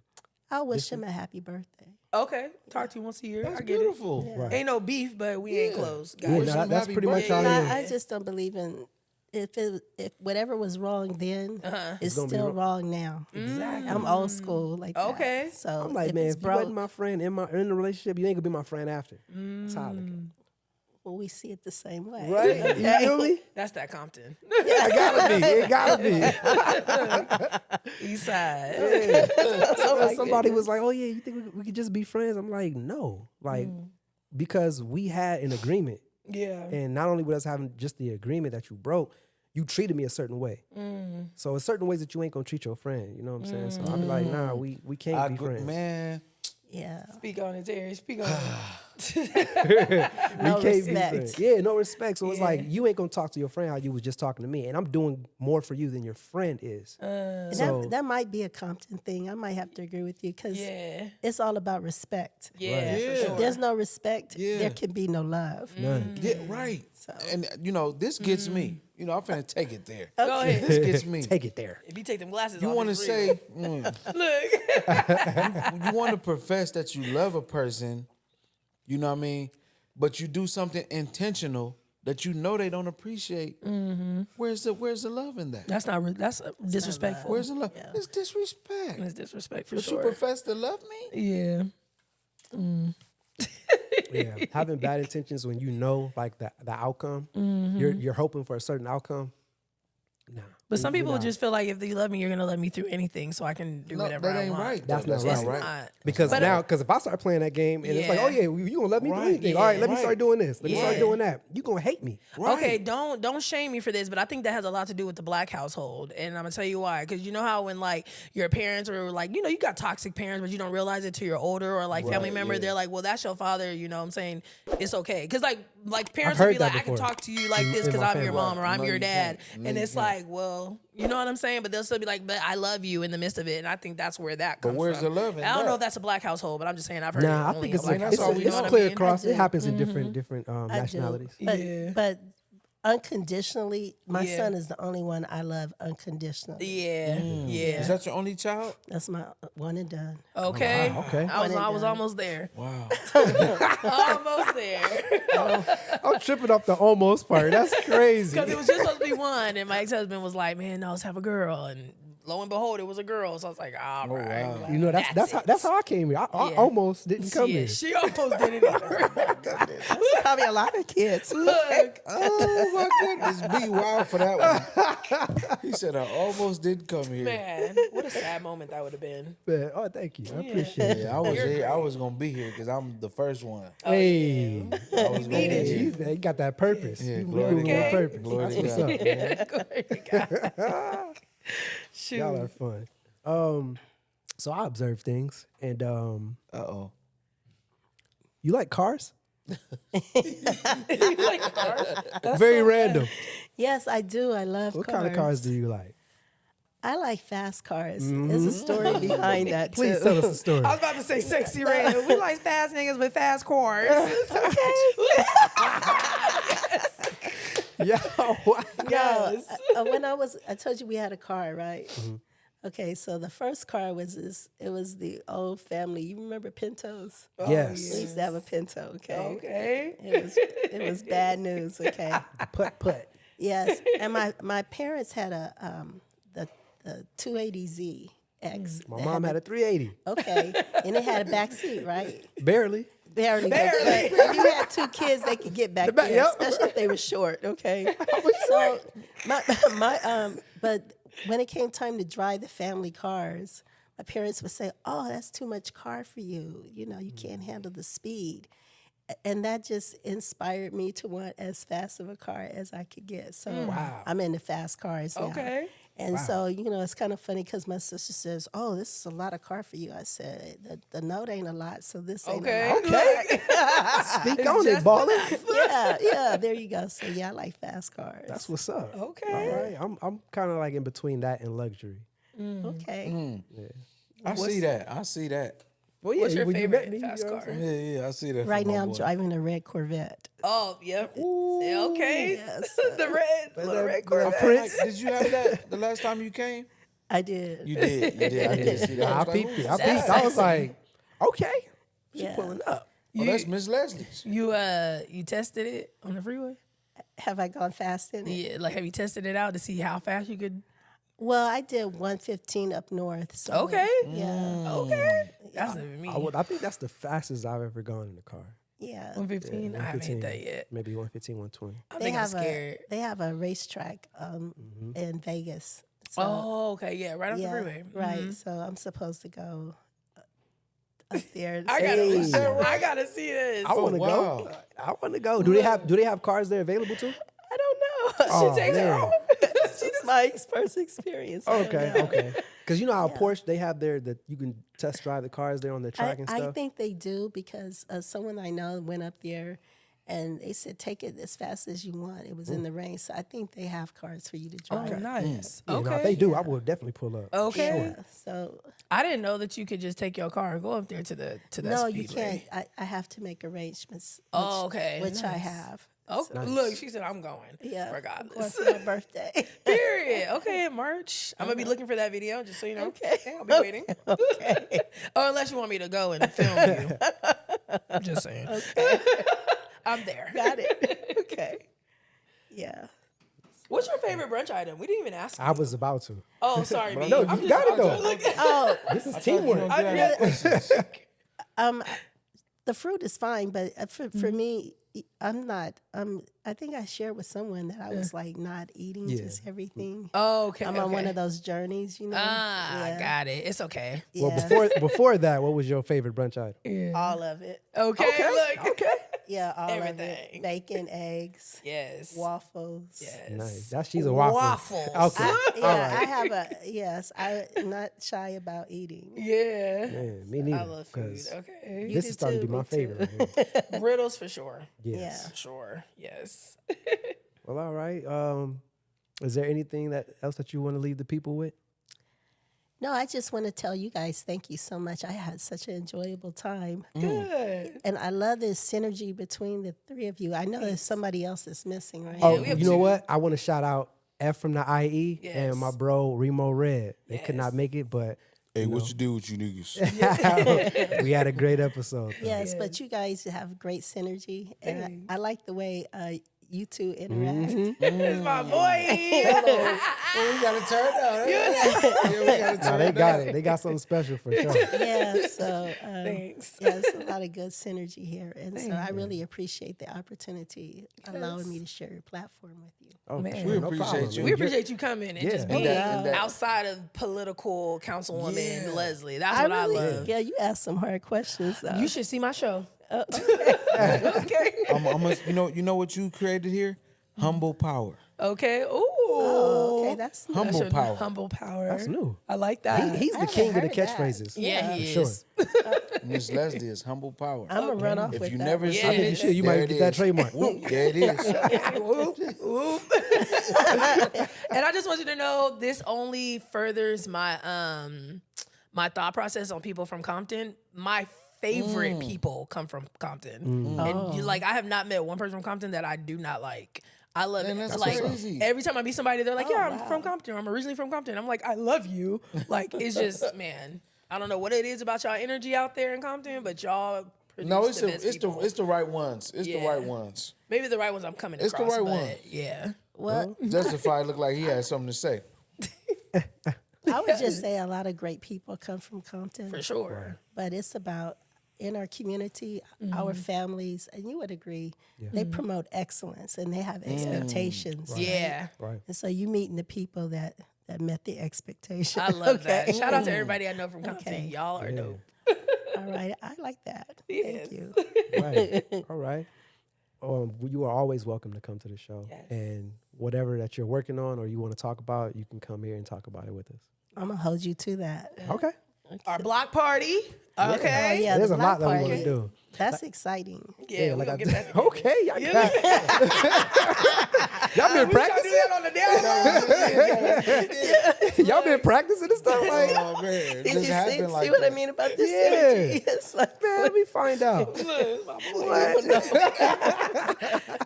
I wish him a happy birthday. Okay. Talk to you once a year. That's I get beautiful. Yeah. Right. it. Ain't no beef, but we ain't close. Got Yeah, it. Wish no, him that's happy pretty much all birthday. it is. I just don't believe in if whatever was wrong then is gonna be still wrong. wrong now. Exactly. I'm old school like that. Okay. So I'm like, if man, it's if you wasn't broke, my friend in the relationship, you ain't gonna be my friend after. That's how I look at it. well, we see it the same way. Right? You feel me? That's that Compton. It gotta be. It gotta be. East side. So somebody was like, "Oh yeah, you think we could just be friends?" I'm like, "No, like because we had an agreement, Yeah. and not only with us having just the agreement that you broke, you treated me a certain way. So there's certain ways that you ain't gonna treat your friend. You know what I'm saying? So I'll be like, "Nah, we can't be friends." Man, Yeah. Speak on it, Terry. Speak on it. No We can't be respect. friends. Yeah, no respect. So it's Yeah. like you ain't gonna talk to your friend how you was just talking to me, and I'm doing more for you than your friend is. And So- that might be a Compton thing. I might have to agree with you because Yeah. it's all about respect. Yeah, Right. for Yeah. sure. If there's no respect, Yeah. there can be no love. None. Yeah, right. And this gets me. I'm finna take it there. Go ahead. This gets me. Take it there. If you take them glasses You off, want to it's say, real. Look. you want to profess that you love a person, you know what I mean? But you do something intentional that you know they don't appreciate. Where's the love in that? That's not. That's disrespectful. Where's the love? It's disrespect. It's disrespect for But you sure. profess to love me? Yeah. Yeah, having bad intentions when you know like the outcome, you're hoping for a certain outcome. Nah, But some you're people not. just feel like if you love me, you're gonna love me through anything, so I can do No, whatever that I ain't want. right. That's though. not That's right. not right. Because But, now, because if I start playing that game and it's like, Yeah. oh yeah, you gonna let me do Right, anything? All right, let me yeah. start doing this. Let me start Yeah. doing that. You gonna hate me? Okay, don't shame me for this, but I think that has a lot to do with the black household, and I'm gonna tell you why. Because you know how when like your parents are like, you got toxic parents, but you don't realize it till you're older, or like family member, yeah. they're like, well, that's your father. You know what I'm saying? It's okay, because like parents I've will be heard that like, I can before. talk to you like this in because my I'm your family. mom or I'm No, your you dad, can't. No, and you it's can't. like, well, you know what I'm saying? But they'll still be like, but I love you in the midst of it, and I think that's where that comes where's from. the love in I don't know that? if that's a black household, but I'm just saying I've heard. Nah, I it only think in it's black that's all we it's know what I clear mean? across. I It do. happens in different I do. nationalities. But, Yeah. but unconditionally, my Yeah. son is the only one I love unconditionally. Yeah, yeah. Is that your only child? That's my one and done. Okay. wow, okay. I was almost there. Wow. Almost there. I'm tripping off the almost part. That's crazy. Because it was just supposed to be one, and my ex-husband was like, "Man, no, let's have a girl." And lo and behold, it was a girl. So I was like, "All right." wow. You know, that's how I came here. I Yeah. almost didn't come Yeah, here. she almost didn't either. That's probably a lot of kids. Look, Oh my goodness, be wild for that one. He said I almost did come here. man, what a sad moment that would have been. Man, oh, thank you. I appreciate it. Yeah, I was You're here. I great. was gonna be here because I'm the first one. Hey, I was gonna be you here. got that purpose. Yeah, You glory to moving with God. purpose. Glory That's to what's God. up, man. Glory to God. Shoot. Y'all are fun. So I observe things, and Uh-oh. you like cars? You like cars? That's Very so random. Yes, I do. I love What cars. kind of cars do you like? I like fast cars. There's a story behind that too. Please tell us a story. I was about to say sexy random. We like fast niggas with fast cars. Yeah. No, when I told you we had a car, right? Okay, so the first car was it was the old family. You remember Pintos? Yes. We used to have a Pinto. Okay. Okay. It was bad news. Okay. Put. Yes, and my parents had the 280Z X. My mom had a 380. Okay, and it had a back seat, right? Barely. Barely. But if you had two kids, they could get back there, yep. especially if they were short. Okay. So but when it came time to drive the family cars, my parents would say, "Oh, that's too much car for you. You know, you can't handle the speed." And that just inspired me to want as fast of a car as I could get. So Wow. I'm into fast cars now. Okay. And so, it's kind of funny because my sister says, "Oh, this is a lot of car for you." I said, the note ain't a lot, so this ain't a lot. Okay. Speak on it, baller. Yeah, there you go. So yeah, I like fast cars. That's what's up. Okay. All right. I'm kind of like in between that and luxury. okay. I see that. Well, yeah, What's your when you favorite met me, fast you know what car? I'm saying? Yeah, I see that. Right from my now, I'm boy. driving a red Corvette. Oh, yep. Yeah, okay. Yes. The red, little red Like, Corvette. did you have that the last time you came? I did. You did. I did see that. I was like, peeped who's it. I that? peeped. I was like, okay, she's Yeah. pulling up. Oh, that's Miss Leslie's. You tested it on the freeway? Have I gone fast in it? Yeah, like have you tested it out to see how fast you could? Well, I did 115 up north. So, Okay. Yeah. Okay. That's me. I think that's the fastest I've ever gone in a car. Yeah. 115. I haven't hit that yet. Maybe 115, 120. I think I'm scared. They have a racetrack in Vegas. So, Oh, okay. Yeah, right off the freeway. Right. So I'm supposed to go up there. I gotta, Hey. I gotta see this. I want to wow. go. I want to go. Do they have cars there available too? I don't know. Oh, She takes her man. own. It's my first experience. I don't Okay, know. okay. Because you know how Porsche, they have that you can test drive the cars there on the track and stuff? I think they do because someone I know went up there and they said, take it as fast as you want. It was in the rain. So I think they have cars for you to drive. Oh, nice. Yeah, Okay. no, if they do, I will definitely pull up. Okay. Yeah, so I didn't know that you could just take your car and go up there to that no, speedway. you can't. I have to make arrangements. Oh, okay. Which I Nice. have. Oh, look, she said I'm going. Yeah, regardless. I'm going for my birthday. Period. Okay, in March. I'm gonna be looking for that video, just so you know. Okay. I'll be waiting. Okay. Oh, unless you want me to go and film you. I'm just saying. Okay. I'm there. Got it. Okay. Yeah. What's your favorite brunch item? We didn't even ask. I was about to. Oh, sorry, me. No, I'm you got it though. Oh, This is teamwork. the fruit is fine, but for me, I'm not. I think I shared with someone that I was like not eating just everything. Oh, okay. I'm on one of those journeys, you know. Got it. It's okay. Well, Yeah. before that, what was your favorite brunch item? All of it. Okay. Look. Yeah, all of Everything. it. Bacon, eggs, yes. waffles. Yes. Nice. She's a waffle. Waffles. Okay. I have I'm not shy about eating. Yeah. Man, me neither. I love food. 'cause Okay. This do is starting to too, be my me too. favorite. right here. Brittles for sure. Yes. Yeah. Sure. Yes. Well, all right. Is there anything else that you want to leave the people with? No, I just want to tell you guys thank you so much. I had such an enjoyable time. Good. And I love this synergy between the three of you. I know there's somebody else that's missing, right? Oh, we have you know two. what? I want to shout out F from the IE Yes. and my bro Remo Red. They could Yes. not make it, but Hey, what you do with you niggas? we had a great episode. though. Yes, but you guys have great synergy. And I like the way you two interact. It's my boy. We gotta turn down. Yeah, we gotta No, turn they got down. it. They got something special for sure. Yeah, so Thanks. yeah, it's a lot of good synergy here. And so I really appreciate the opportunity allowing me to share your platform with you. Oh, Man. sure, We no appreciate problem. you. We appreciate you coming and just Yeah. being And that- outside of political councilwoman Yeah. Leslie. That's what I love. Yeah, you asked some hard questions though. You should see my show. Okay. You know what you created here? Humble power. Okay. Ooh. Okay, that's Humble That's your power. Humble power. That's new. I like that. He's the haven't king of the heard that. catchphrases. Yeah, he for is. sure. Miss Leslie is humble power. I'm gonna run off If with you that. never one. see Yeah. I think you it, should. You there might it get that is. trademark. Whoop, there it is. Whoop. And I just want you to know this only furthers my my thought process on people from Compton. My favorite people come from Compton. And I have not met one person from Compton that I do not like. I love Man, it. that's Like crazy. every time I meet somebody, they're like, "Yeah, I'm from Compton. I'm originally from Compton." I'm like, "I love you." Like it's just, man, I don't know what it is about y'all energy out there in Compton, but y'all produce No, it's the best people. the right ones. It's the Yeah. right ones. Maybe the right ones I'm coming It's the across. right but one. Yeah. Well, Justify looked like he had something to say. I would just say a lot of great people come from Compton, For sure. but it's about in our community, our families, and you would agree, they promote excellence and they have expectations. Yeah. Right. And so you meeting the people that met the expectation. I love that. Shout out to everybody I know from Compton. Okay. Y'all are dope. All right, I like that. Yes. Thank you. Right. All right. You are always welcome to come to the show. Yes. And whatever that you're working on or you want to talk about, you can come here and talk about it with us. I'm gonna hold you to that. Okay. Our block party. Oh Okay. yeah, There's the a lot block that we want party. to do. That's exciting. Yeah, like we'll I get did. that. Okay, y'all Yeah. got Y'all been We try to do practicing? that on the down. Y'all been practicing this stuff? Like, Oh man, Did you this see, happened like what I that. mean about this Yeah. energy? It's like, man, let me find out.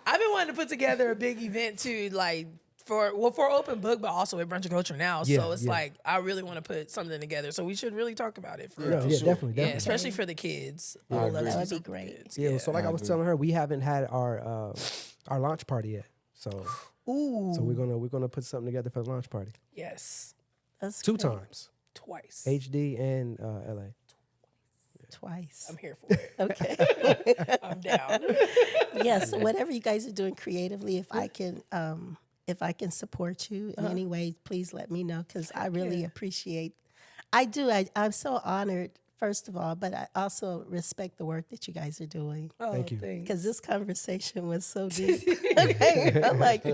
I've been wanting to put together a big event too, like for open book, but also at Brunch and Culture now. Yeah, So it's yeah. like I really want to put something together. So we should really talk about it. For Yeah, real. yeah, sure. definitely, Yeah, definitely. especially for the kids. I I would agree. love to That see would be some great. kids. Yeah, so like I was agree. telling her, we haven't had our launch party yet. So Ooh. so we're gonna put something together for the launch party. Yes. that's Two great. times. Twice. HD and LA. Twice. I'm here for it. Okay. I'm down. Yes. So whatever you guys are doing creatively, if I can support you in any way, please let me know because I really appreciate. I do. I'm so honored first of all, but I also respect the work that you guys are doing. Oh, Thank you. Because this conversation was so deep. Okay. I'm like,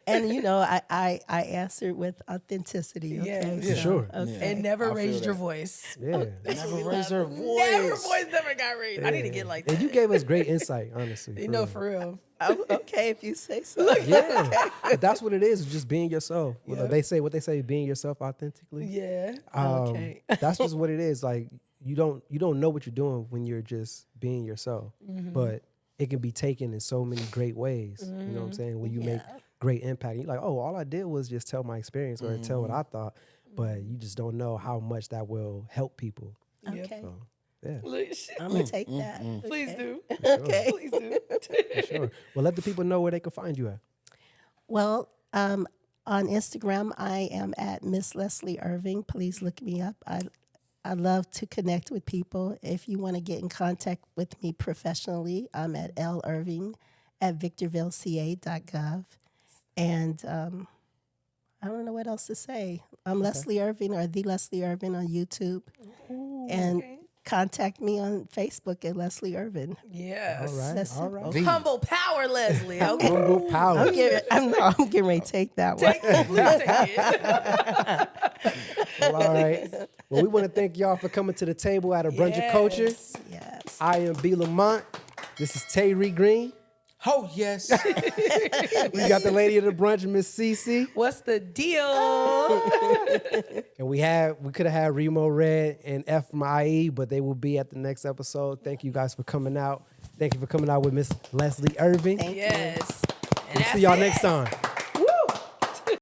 and you know, I answered with authenticity. Okay. Yeah, for sure. Okay. And never I feel raised your that. voice. Yeah. Never raised her voice. Never got raised. I need to get like that. And you gave us great insight, honestly. You know, for real. Oh, okay, if you say so. Yeah, but that's what it is. Just being yourself. They say what they say, being yourself authentically. Yeah. Okay. That's just what it is. Like you don't know what you're doing when you're just being yourself. But it can be taken in so many great ways. You know what I'm saying? When you make great impact, you're like, oh, all I did was just tell my experience or tell what I thought. But you just don't know how much that will help people. Okay. So, yeah, I'm going to take that. Please do. Okay. Please do. for sure. Well, let the people know where they can find you at. Well, on Instagram, I am at Miss Leslie Irving. Please look me up. I love to connect with people. If you want to get in contact with me professionally, I'm at lirving@victorvilleca.gov. And I don't know what else to say. I'm Leslie Irving or The Leslie Irving on YouTube. And contact me on Facebook at Leslie Irving. Yes. All right. That's All it. right. Humble power, Leslie. Okay. Humble power. I'm getting ready to take that one. Please take it. Well, all right. Well, we want to thank y'all for coming to the table at a Brunch of Culture. Yes. I am B. Lamont. This is Tayri Green. Oh, yes. We got the lady of the brunch, Miss Cece. What's the deal? And we could have had Remo Red and F from IE, but they will be at the next episode. Thank you guys for coming out. Thank you for coming out with Miss Leslie Irving. Thank you. Yes. And See that's y'all it. next time.